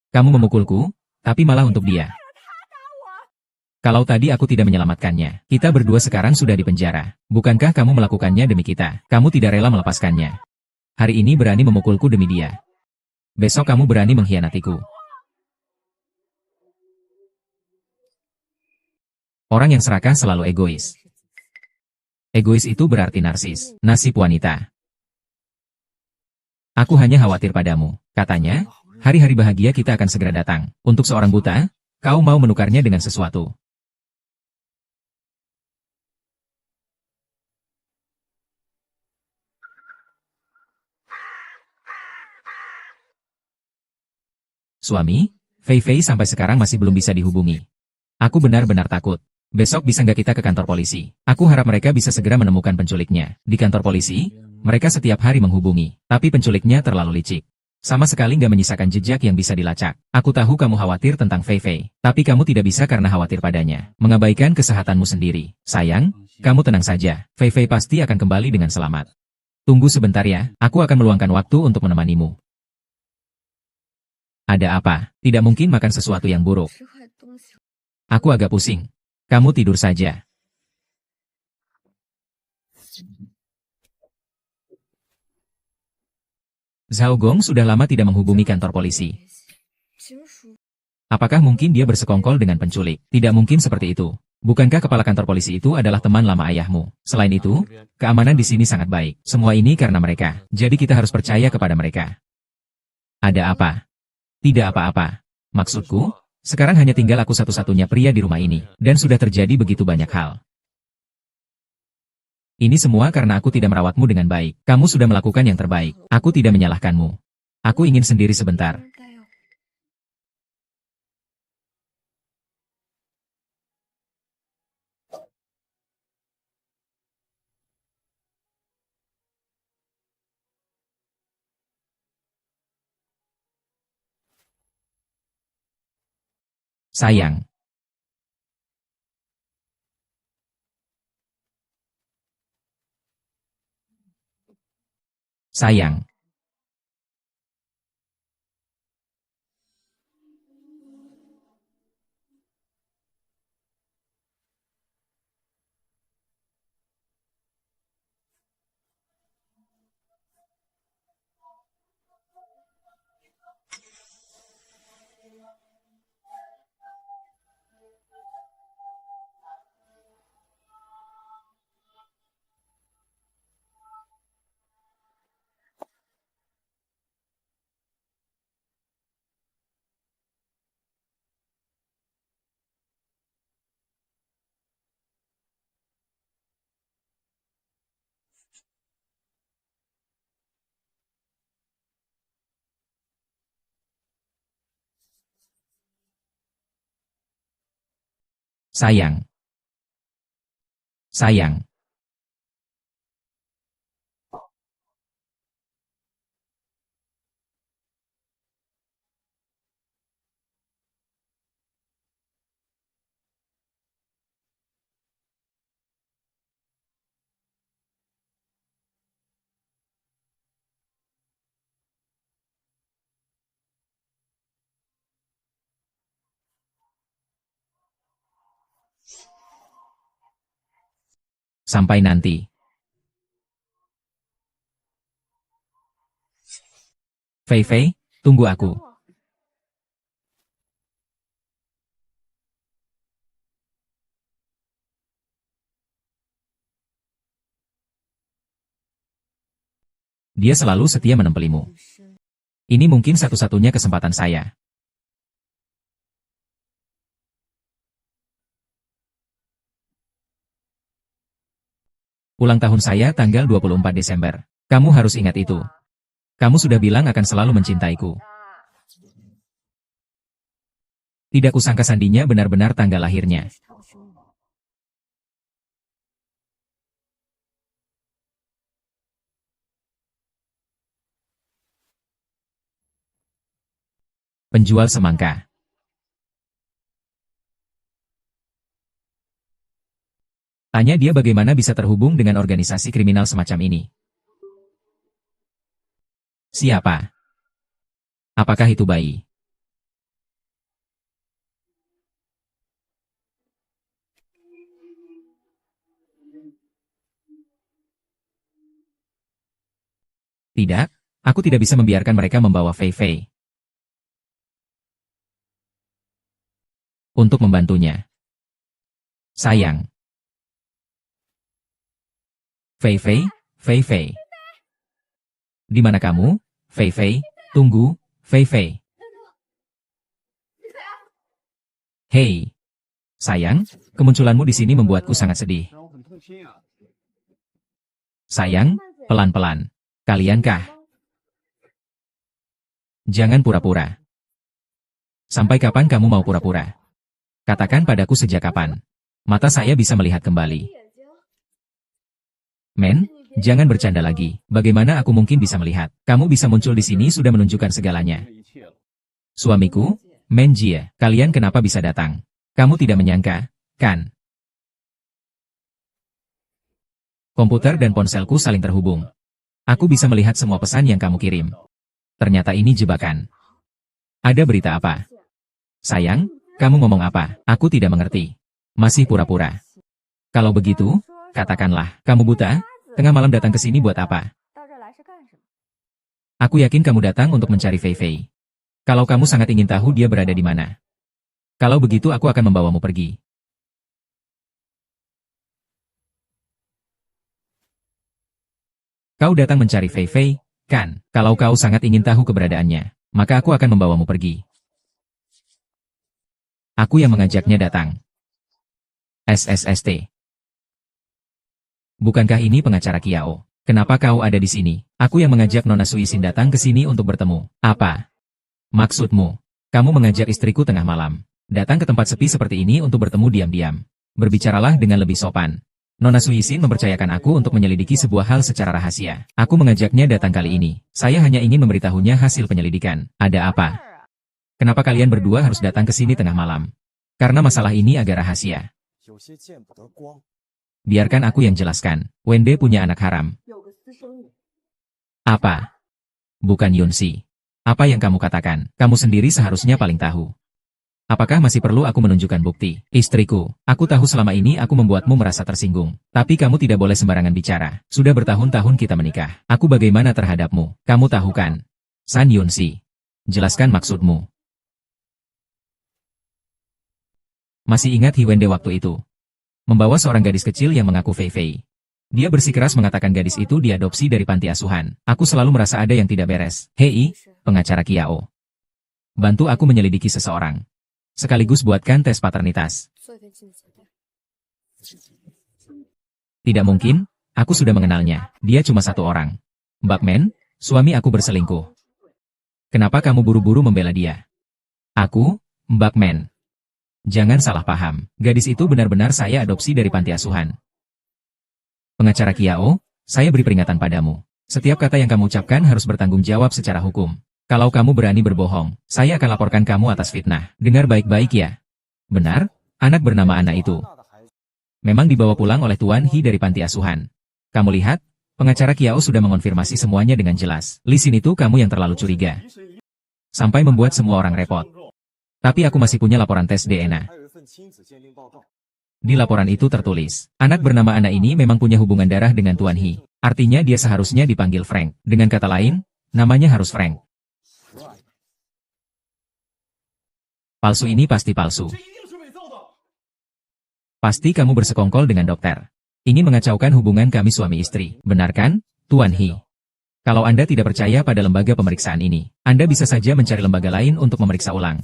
Kamu memukulku, tapi malah untuk dia. Kalau tadi aku tidak menyelamatkannya, kita berdua sekarang sudah di penjara. Bukankah kamu melakukannya demi kita? Kamu tidak rela melepaskannya. Hari ini berani memukulku demi dia. Besok kamu berani mengkhianatiku. Orang yang serakah selalu egois. Egois itu berarti narsis. Nasib wanita. Aku hanya khawatir padamu. Katanya, hari-hari bahagia kita akan segera datang. Untuk seorang buta, kau mau menukarnya dengan sesuatu. Suami, Fei Fei sampai sekarang masih belum bisa dihubungi. Aku benar-benar takut. Besok bisa nggak kita ke kantor polisi? Aku harap mereka bisa segera menemukan penculiknya. Di kantor polisi, mereka setiap hari menghubungi, tapi penculiknya terlalu licik. Sama sekali nggak menyisakan jejak yang bisa dilacak. Aku tahu kamu khawatir tentang Fei Fei, tapi kamu tidak bisa karena khawatir padanya. Mengabaikan kesehatanmu sendiri. Sayang, kamu tenang saja. Fei Fei pasti akan kembali dengan selamat. Tunggu sebentar ya, aku akan meluangkan waktu untuk menemanimu. Ada apa? Tidak mungkin makan sesuatu yang buruk. Aku agak pusing. Kamu tidur saja. Zhao Gong sudah lama tidak menghubungi kantor polisi. Apakah mungkin dia bersekongkol dengan penculik? Tidak mungkin seperti itu. Bukankah kepala kantor polisi itu adalah teman lama ayahmu? Selain itu, keamanan di sini sangat baik. Semua ini karena mereka. Jadi kita harus percaya kepada mereka. Ada apa? Tidak apa-apa. Maksudku, sekarang hanya tinggal aku satu-satunya pria di rumah ini. Dan sudah terjadi begitu banyak hal. Ini semua karena aku tidak merawatmu dengan baik. Kamu sudah melakukan yang terbaik. Aku tidak menyalahkanmu. Aku ingin sendiri sebentar. Sayang. Sayang. Sayang. Sayang. Sampai nanti. Fei Fei, tunggu aku. Dia selalu setia menempelimu. Ini mungkin satu-satunya kesempatan saya. Ulang tahun saya tanggal 24 Desember. Kamu harus ingat itu. Kamu sudah bilang akan selalu mencintaiku. Tidak kusangka sandinya benar-benar tanggal lahirnya. Penjual semangka. Tanya dia bagaimana bisa terhubung dengan organisasi kriminal semacam ini. Siapa? Apakah itu bayi? Tidak, aku tidak bisa membiarkan mereka membawa Fei Fei. Untuk membantunya. Sayang. Fei Fei, Fei Fei. Di mana kamu? Fei Fei, tunggu, Fei Fei. Hei. Sayang, kemunculanmu di sini membuatku sangat sedih. Sayang, pelan-pelan. Kalian kah? Jangan pura-pura. Sampai kapan kamu mau pura-pura? Katakan padaku sejak kapan. Mata saya bisa melihat kembali. Men, jangan bercanda lagi. Bagaimana aku mungkin bisa melihat? Kamu bisa muncul di sini sudah menunjukkan segalanya. Suamiku, Men Jie, kalian kenapa bisa datang? Kamu tidak menyangka, kan? Komputer dan ponselku saling terhubung. Aku bisa melihat semua pesan yang kamu kirim. Ternyata ini jebakan. Ada berita apa? Sayang, kamu ngomong apa? Aku tidak mengerti. Masih pura-pura. Kalau begitu, katakanlah, kamu buta? Tengah malam datang ke sini buat apa? Aku yakin kamu datang untuk mencari Fei Fei. Kalau kamu sangat ingin tahu dia berada di mana. Kalau begitu aku akan membawamu pergi. Kau datang mencari Fei Fei, kan? Kalau kau sangat ingin tahu keberadaannya, maka aku akan membawamu pergi. Aku yang mengajaknya datang. SSST. Bukankah ini pengacara Kiao? Kenapa kau ada di sini? Aku yang mengajak Nona Suisin datang ke sini untuk bertemu. Apa maksudmu? Kamu mengajak istriku tengah malam. Datang ke tempat sepi seperti ini untuk bertemu diam-diam. Berbicaralah dengan lebih sopan. Nona Suisin mempercayakan aku untuk menyelidiki sebuah hal secara rahasia. Aku mengajaknya datang kali ini. Saya hanya ingin memberitahunya hasil penyelidikan. Ada apa? Kenapa kalian berdua harus datang ke sini tengah malam? Karena masalah ini agak rahasia. Biarkan aku yang jelaskan. Wende punya anak haram. Apa? Bukan Yunsi. Apa yang kamu katakan? Kamu sendiri seharusnya paling tahu. Apakah masih perlu aku menunjukkan bukti? Istriku, aku tahu selama ini aku membuatmu merasa tersinggung. Tapi kamu tidak boleh sembarangan bicara. Sudah bertahun-tahun kita menikah. Aku bagaimana terhadapmu? Kamu tahu kan? San Yunsi. Jelaskan maksudmu. Masih ingat Hiwende waktu itu? Membawa seorang gadis kecil yang mengaku Fei Fei. Dia bersikeras mengatakan gadis itu diadopsi dari panti asuhan. Aku selalu merasa ada yang tidak beres. Hei, pengacara Kiao. Bantu aku menyelidiki seseorang. Sekaligus buatkan tes paternitas. Tidak mungkin, aku sudah mengenalnya. Dia cuma satu orang. Bakman, suami aku berselingkuh. Kenapa kamu buru-buru membela dia? Aku, Bakman. Jangan salah paham. Gadis itu benar-benar saya adopsi dari panti asuhan. Pengacara Kiao, saya beri peringatan padamu. Setiap kata yang kamu ucapkan harus bertanggung jawab secara hukum. Kalau kamu berani berbohong, saya akan laporkan kamu atas fitnah. Dengar baik-baik ya. Benar, anak bernama Ana itu memang dibawa pulang oleh Tuan Hi dari panti asuhan. Kamu lihat, pengacara Kiao sudah mengonfirmasi semuanya dengan jelas. Li Xin itu kamu yang terlalu curiga. Sampai membuat semua orang repot. Tapi aku masih punya laporan tes DNA. Di laporan itu tertulis, anak bernama Ana ini memang punya hubungan darah dengan Tuan Hi. Artinya dia seharusnya dipanggil Frank. Dengan kata lain, namanya harus Frank. Palsu ini pasti palsu. Pasti kamu bersekongkol dengan dokter. Ingin mengacaukan hubungan kami suami istri. Benar kan, Tuan Hi? Kalau Anda tidak percaya pada lembaga pemeriksaan ini, Anda bisa saja mencari lembaga lain untuk memeriksa ulang.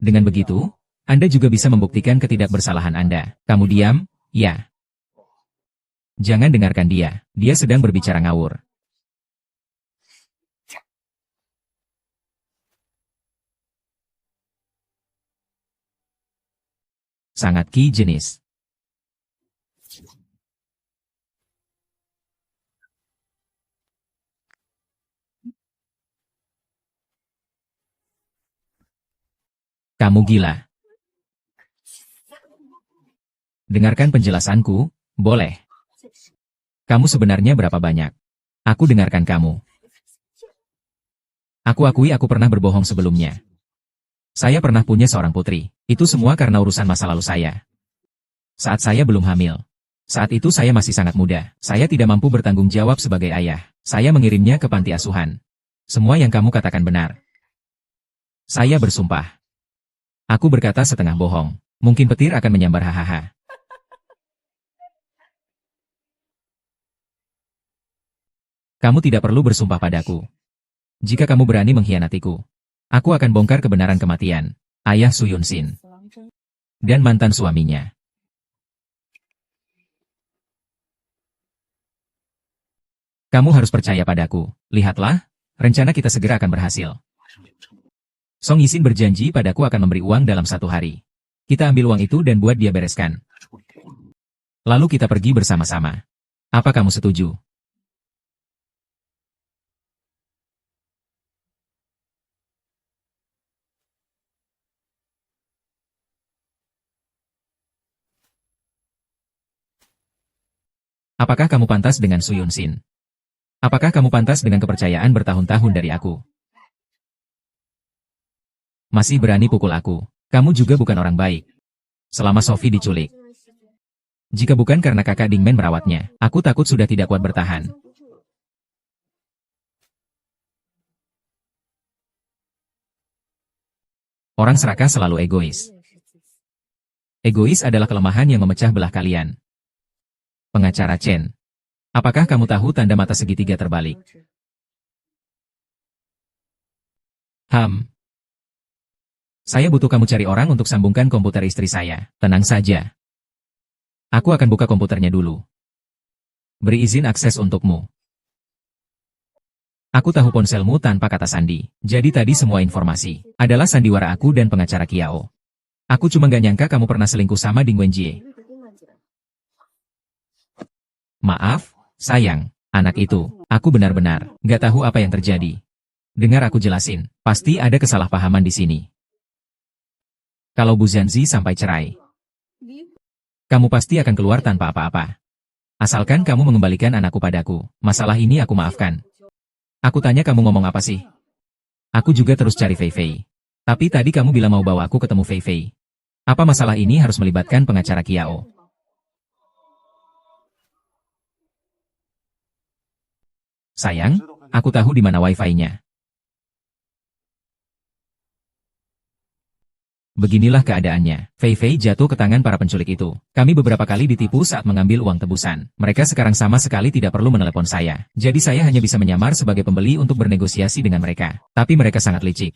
Dengan begitu, Anda juga bisa membuktikan ketidakbersalahan Anda. Kamu diam? Ya. Jangan dengarkan dia. Dia sedang berbicara ngawur. Sangat ki jenis. Kamu gila. Dengarkan penjelasanku, boleh. Kamu sebenarnya berapa banyak? Aku dengarkan kamu. Aku akui aku pernah berbohong sebelumnya. Saya pernah punya seorang putri. Itu semua karena urusan masa lalu saya. Saat saya belum hamil. Saat itu saya masih sangat muda. Saya tidak mampu bertanggung jawab sebagai ayah. Saya mengirimnya ke panti asuhan. Semua yang kamu katakan benar. Saya bersumpah. Aku berkata setengah bohong. Mungkin petir akan menyambar hahaha. Kamu tidak perlu bersumpah padaku. Jika kamu berani mengkhianatiku, aku akan bongkar kebenaran kematian ayah Su Yunsin dan mantan suaminya. Kamu harus percaya padaku. Lihatlah, rencana kita segera akan berhasil. Song Yisin berjanji padaku akan memberi uang dalam 1 hari. Kita ambil uang itu dan buat dia bereskan. Lalu kita pergi bersama-sama. Apa kamu setuju? Apakah kamu pantas dengan Su Yunsin? Apakah kamu pantas dengan kepercayaan bertahun-tahun dari aku? Masih berani pukul aku. Kamu juga bukan orang baik. Selama Sophie diculik. Jika bukan karena kakak Dingmen merawatnya, aku takut sudah tidak kuat bertahan. Orang serakah selalu egois. Egois adalah kelemahan yang memecah belah kalian. Pengacara Chen. Apakah kamu tahu tanda mata segitiga terbalik? Saya butuh kamu cari orang untuk sambungkan komputer istri saya. Tenang saja. Aku akan buka komputernya dulu. Beri izin akses untukmu. Aku tahu ponselmu tanpa kata sandi. Jadi tadi semua informasi adalah sandiwara aku dan pengacara Kiao. Aku cuma gak nyangka kamu pernah selingkuh sama Ding Wenjie. Maaf, sayang, anak itu. Aku benar-benar gak tahu apa yang terjadi. Dengar aku jelasin, pasti ada kesalahpahaman di sini. Kalau Bu Zhanzi sampai cerai, kamu pasti akan keluar tanpa apa-apa. Asalkan kamu mengembalikan anakku padaku, masalah ini aku maafkan. Aku tanya kamu ngomong apa sih? Aku juga terus cari Fei Fei. Tapi tadi kamu bilang mau bawa aku ketemu Fei Fei. Apa masalah ini harus melibatkan pengacara Kiao? Sayang, aku tahu di mana wifi-nya. Beginilah keadaannya. Fei Fei jatuh ke tangan para penculik itu. Kami beberapa kali ditipu saat mengambil uang tebusan. Mereka sekarang sama sekali tidak perlu menelepon saya. Jadi saya hanya bisa menyamar sebagai pembeli untuk bernegosiasi dengan mereka. Tapi mereka sangat licik.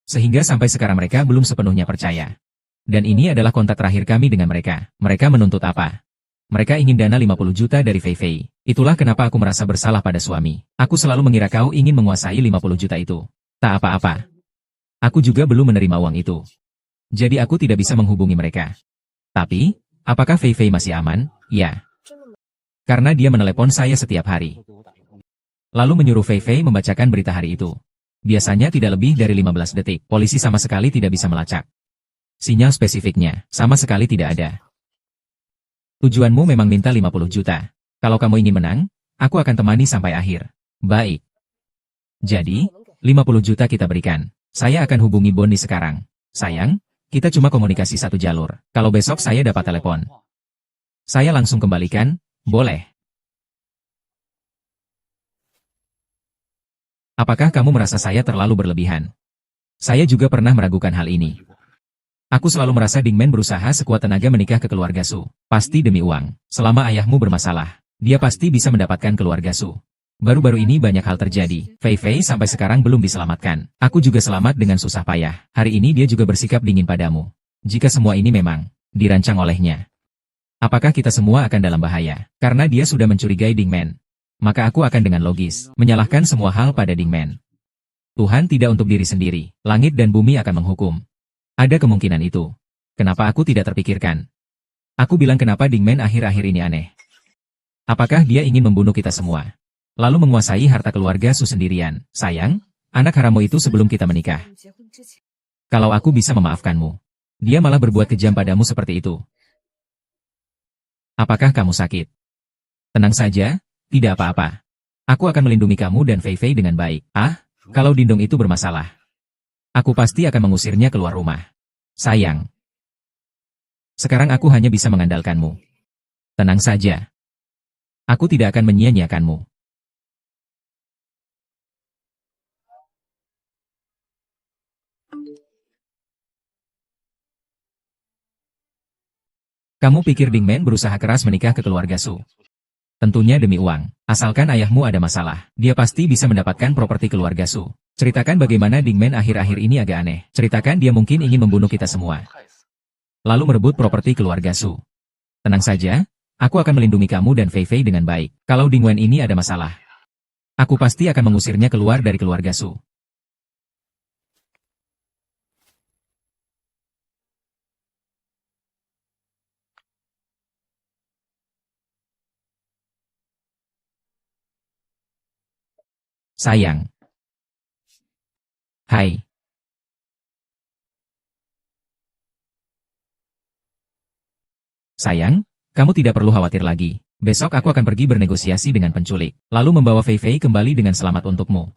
Sehingga sampai sekarang mereka belum sepenuhnya percaya. Dan ini adalah kontak terakhir kami dengan mereka. Mereka menuntut apa? Mereka ingin dana 50 juta dari Fei Fei. Itulah kenapa aku merasa bersalah pada suami. Aku selalu mengira kau ingin menguasai 50 juta itu. Tak apa-apa. Aku juga belum menerima uang itu. Jadi aku tidak bisa menghubungi mereka. Tapi, apakah Fei Fei masih aman? Ya. Karena dia menelepon saya setiap hari. Lalu menyuruh Fei Fei membacakan berita hari itu. Biasanya tidak lebih dari 15 detik. Polisi sama sekali tidak bisa melacak. Sinyal spesifiknya, sama sekali tidak ada. Tujuanmu memang minta 50 juta. Kalau kamu ingin menang, aku akan temani sampai akhir. Baik. Jadi, 50 juta kita berikan. Saya akan hubungi Boni sekarang. Sayang, kita cuma komunikasi satu jalur. Kalau besok saya dapat telepon, saya langsung kembalikan, boleh? Apakah kamu merasa saya terlalu berlebihan? Saya juga pernah meragukan hal ini. Aku selalu merasa Dingmen berusaha sekuat tenaga menikah ke keluarga Su. Pasti demi uang. Selama ayahmu bermasalah, dia pasti bisa mendapatkan keluarga Su. Baru-baru ini banyak hal terjadi. Fei Fei sampai sekarang belum diselamatkan. Aku juga selamat dengan susah payah. Hari ini dia juga bersikap dingin padamu. Jika semua ini memang dirancang olehnya, apakah kita semua akan dalam bahaya? Karena dia sudah mencurigai Dingmen. Maka aku akan dengan logis menyalahkan semua hal pada Dingmen. Tuhan tidak untuk diri sendiri. Langit dan bumi akan menghukum. Ada kemungkinan itu. Kenapa aku tidak terpikirkan? Aku bilang kenapa Dingmen akhir-akhir ini aneh. Apakah dia ingin membunuh kita semua? Lalu menguasai harta keluarga Su sendirian. Sayang, anak harammu itu sebelum kita menikah. Kalau aku bisa memaafkanmu, dia malah berbuat kejam padamu seperti itu. Apakah kamu sakit? Tenang saja, tidak apa-apa. Aku akan melindungi kamu dan Fei Fei dengan baik. Kalau Dindong itu bermasalah, aku pasti akan mengusirnya keluar rumah. Sayang. Sekarang aku hanya bisa mengandalkanmu. Tenang saja. Aku tidak akan menyia-nyiakanmu. Kamu pikir Dingmen berusaha keras menikah ke keluarga Su? Tentunya demi uang. Asalkan ayahmu ada masalah, dia pasti bisa mendapatkan properti keluarga Su. Ceritakan bagaimana Dingmen akhir-akhir ini agak aneh. Ceritakan dia mungkin ingin membunuh kita semua. Lalu merebut properti keluarga Su. Tenang saja, aku akan melindungi kamu dan Fei Fei dengan baik. Kalau Dingwen ini ada masalah, aku pasti akan mengusirnya keluar dari keluarga Su. Sayang. Hai. Sayang, kamu tidak perlu khawatir lagi. Besok aku akan pergi bernegosiasi dengan penculik, lalu membawa Fei Fei kembali dengan selamat untukmu.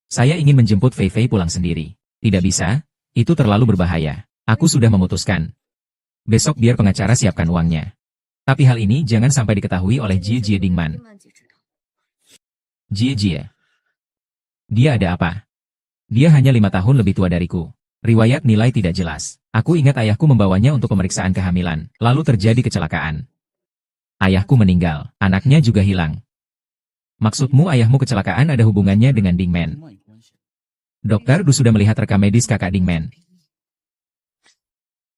Saya ingin menjemput Fei Fei pulang sendiri. Tidak bisa, itu terlalu berbahaya. Aku sudah memutuskan. Besok biar pengacara siapkan uangnya. Tapi hal ini jangan sampai diketahui oleh Jie Jie Dingman. Jie Jie. Dia ada apa? Dia hanya 5 tahun lebih tua dariku. Riwayat nilai tidak jelas. Aku ingat ayahku membawanya untuk pemeriksaan kehamilan, lalu terjadi kecelakaan. Ayahku meninggal, anaknya juga hilang. Maksudmu ayahmu kecelakaan ada hubungannya dengan Dingman? Dokter Du sudah melihat rekam medis kakak Dingman.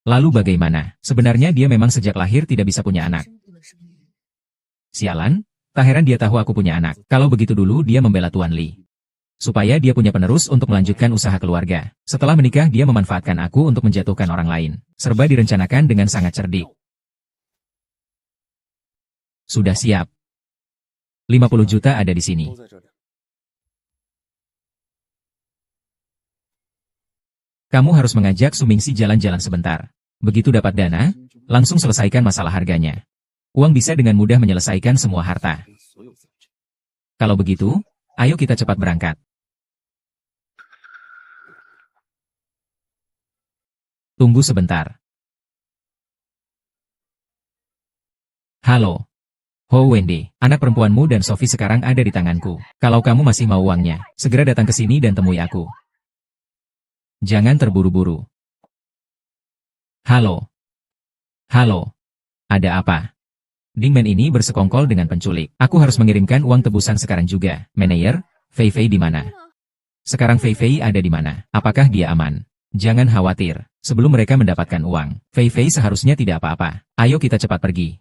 Lalu bagaimana? Sebenarnya dia memang sejak lahir tidak bisa punya anak. Sialan, tak heran dia tahu aku punya anak. Kalau begitu dulu dia membela Tuan Li. Supaya dia punya penerus untuk melanjutkan usaha keluarga. Setelah menikah dia memanfaatkan aku untuk menjatuhkan orang lain. Serba direncanakan dengan sangat cerdik. Sudah siap. 50 juta ada di sini. Kamu harus mengajak Sumingsi jalan-jalan sebentar. Begitu dapat dana, langsung selesaikan masalah harganya. Uang bisa dengan mudah menyelesaikan semua harta. Kalau begitu, ayo kita cepat berangkat. Tunggu sebentar. Halo. Ho Wendy, anak perempuanmu dan Sophie sekarang ada di tanganku. Kalau kamu masih mau uangnya, segera datang ke sini dan temui aku. Jangan terburu-buru. Halo. Halo. Ada apa? Dingman ini bersekongkol dengan penculik. Aku harus mengirimkan uang tebusan sekarang juga. Manajer, Fei Fei di mana? Sekarang Fei Fei ada di mana? Apakah dia aman? Jangan khawatir. Sebelum mereka mendapatkan uang, Fei Fei seharusnya tidak apa-apa. Ayo kita cepat pergi.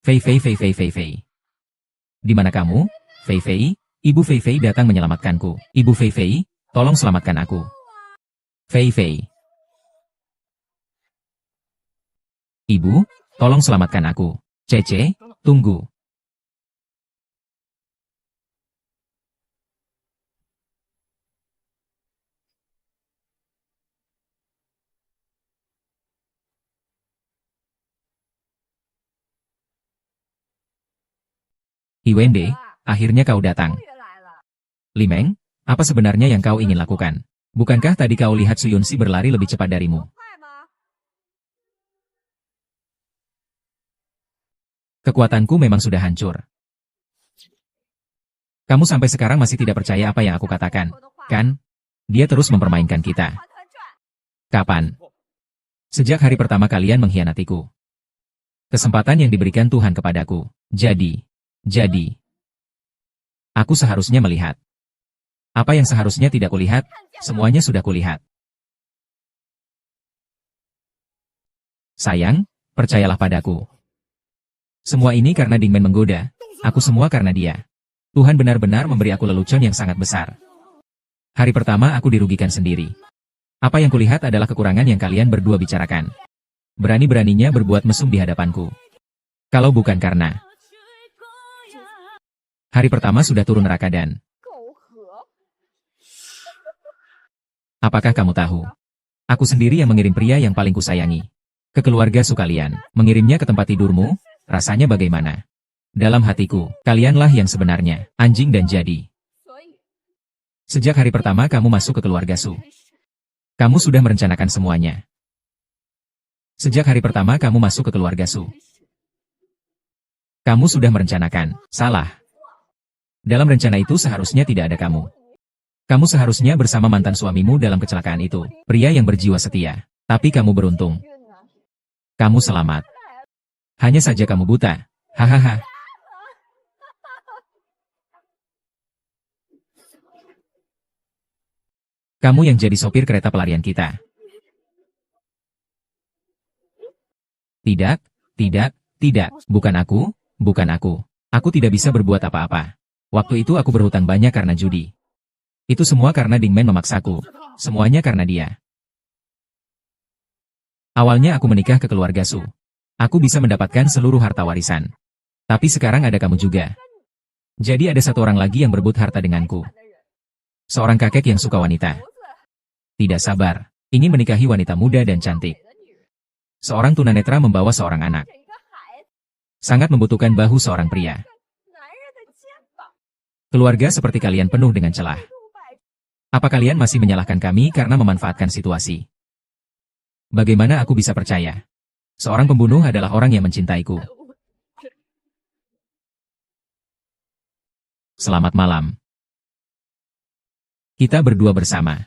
Fei Fei Fei Fei Fei Fei. Di mana kamu? Fei Fei, Ibu Fei Fei datang menyelamatkanku. Ibu Fei Fei, tolong selamatkan aku. Fei Fei. Ibu, tolong selamatkan aku. Cece, tunggu. Iwende, akhirnya kau datang. Limeng, apa sebenarnya yang kau ingin lakukan? Bukankah tadi kau lihat Suyunsi berlari lebih cepat darimu? Kekuatanku memang sudah hancur. Kamu sampai sekarang masih tidak percaya apa yang aku katakan, kan? Dia terus mempermainkan kita. Kapan? Sejak hari pertama kalian mengkhianatiku. Kesempatan yang diberikan Tuhan kepadaku. Jadi, aku seharusnya melihat. Apa yang seharusnya tidak kulihat, semuanya sudah kulihat. Sayang, percayalah padaku. Semua ini karena Dingman menggoda, aku semua karena dia. Tuhan benar-benar memberi aku lelucon yang sangat besar. Hari pertama aku dirugikan sendiri. Apa yang kulihat adalah kekurangan yang kalian berdua bicarakan. Berani-beraninya berbuat mesum di hadapanku. Kalau bukan karena hari pertama sudah turun neraka dan... Apakah kamu tahu? Aku sendiri yang mengirim pria yang paling kusayangi ke keluarga sekalian, mengirimnya ke tempat tidurmu, rasanya bagaimana? Dalam hatiku, kalianlah yang sebenarnya, anjing dan jadi. Sejak hari pertama kamu masuk ke keluarga Su, kamu sudah merencanakan semuanya. Sejak hari pertama kamu masuk ke keluarga Su, kamu sudah merencanakan, salah. Dalam rencana itu seharusnya tidak ada kamu. Kamu seharusnya bersama mantan suamimu dalam kecelakaan itu, pria yang berjiwa setia. Tapi kamu beruntung. Kamu selamat. Hanya saja kamu buta. Hahaha. Kamu yang jadi sopir kereta pelarian kita. Tidak, tidak, bukan aku, bukan aku. Aku tidak bisa berbuat apa-apa. Waktu itu aku berhutang banyak karena judi. Itu semua karena Dingman memaksaku. Semuanya karena dia. Awalnya aku menikah ke keluarga Su. Aku bisa mendapatkan seluruh harta warisan. Tapi sekarang ada kamu juga. Jadi ada satu orang lagi yang berebut harta denganku. Seorang kakek yang suka wanita. tidak sabar, ingin menikahi wanita muda dan cantik. Seorang tunanetra membawa seorang anak. Sangat membutuhkan bahu seorang pria. Keluarga seperti kalian penuh dengan celah. Apa kalian masih menyalahkan kami karena memanfaatkan situasi? Bagaimana aku bisa percaya? Seorang pembunuh adalah orang yang mencintaiku. Selamat malam. Kita berdua bersama.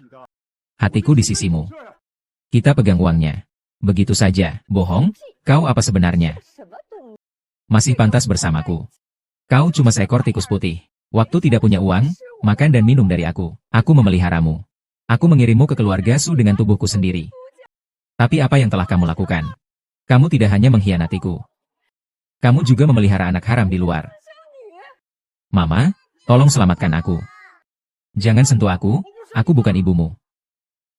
Hatiku di sisimu. Kita pegang uangnya. Begitu saja, bohong? Kau apa sebenarnya? Masih pantas bersamaku. Kau cuma seekor tikus putih. Waktu tidak punya uang, makan dan minum dari aku. Aku memeliharamu. Aku mengirimmu ke keluarga Su dengan tubuhku sendiri. Tapi apa yang telah kamu lakukan? Kamu tidak hanya mengkhianatiku. Kamu juga memelihara anak haram di luar. Mama, tolong selamatkan aku. Jangan sentuh aku bukan ibumu.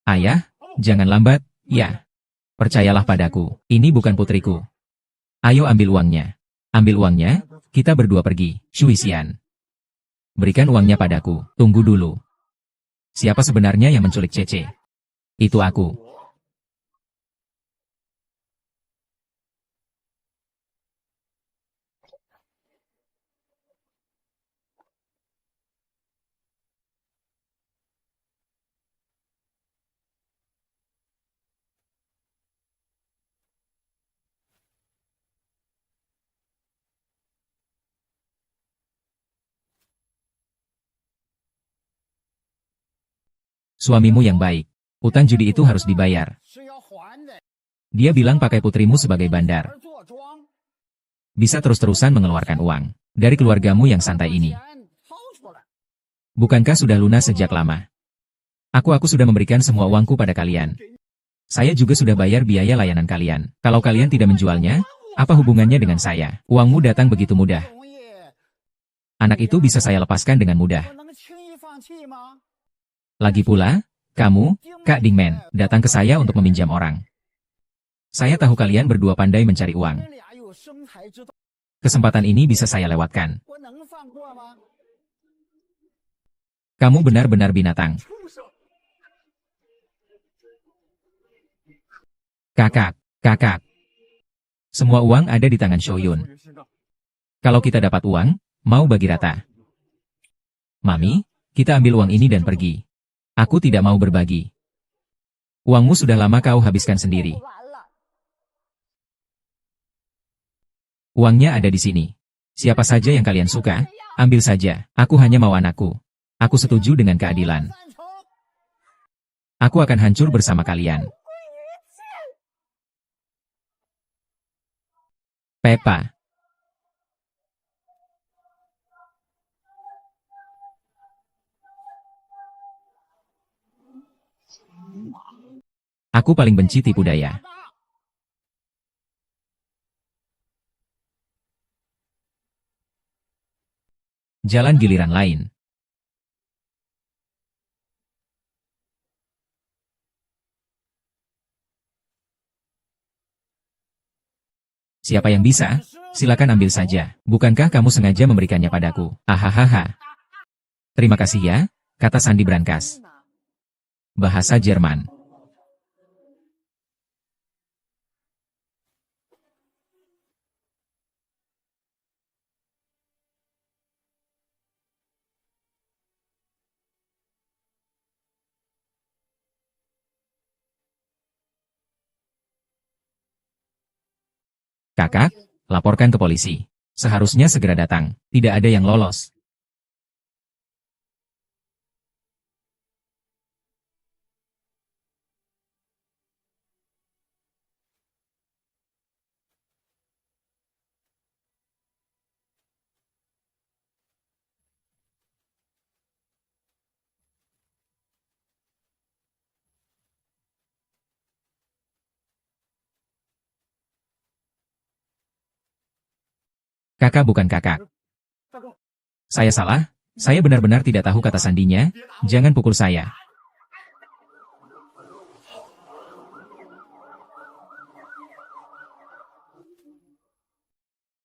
Ayah, jangan lambat, ya. Percayalah padaku, ini bukan putriku. Ayo ambil uangnya. Ambil uangnya, kita berdua pergi, Shui Xian. Berikan uangnya padaku, tunggu dulu. Siapa sebenarnya yang menculik Cece? Itu aku. Suamimu yang baik. Utang judi itu harus dibayar. Dia bilang pakai putrimu sebagai bandar. Bisa terus-terusan mengeluarkan uang dari keluargamu yang santai ini. Bukankah sudah lunas sejak lama? Aku sudah memberikan semua uangku pada kalian. Saya juga sudah bayar biaya layanan kalian. Kalau kalian tidak menjualnya, apa hubungannya dengan saya? Uangmu datang begitu mudah. Anak itu bisa saya lepaskan dengan mudah. Lagi pula, kamu, Kak Dingmen, datang ke saya untuk meminjam orang. Saya tahu kalian berdua pandai mencari uang. Kesempatan ini bisa saya lewatkan. Kamu benar-benar binatang. Kakak. Semua uang ada di tangan Shoyun. Kalau kita dapat uang, mau bagi rata. Mami, kita ambil uang ini dan pergi. Aku tidak mau berbagi. Uangmu sudah lama kau habiskan sendiri. Uangnya ada di sini. Siapa saja yang kalian suka, ambil saja. Aku hanya mau anakku. Aku setuju dengan keadilan. Aku akan hancur bersama kalian. Peppa. Aku paling benci tipu daya. Jalan giliran lain. Siapa yang bisa? Silakan ambil saja. Bukankah kamu sengaja memberikannya padaku? Hahaha. Terima kasih ya, kata Sandi Brankas. Bahasa Jerman. Kakak, laporkan ke polisi. Seharusnya segera datang. Tidak ada yang lolos. Kakak bukan kakak. Saya salah? Saya benar-benar tidak tahu kata sandinya. Jangan pukul saya.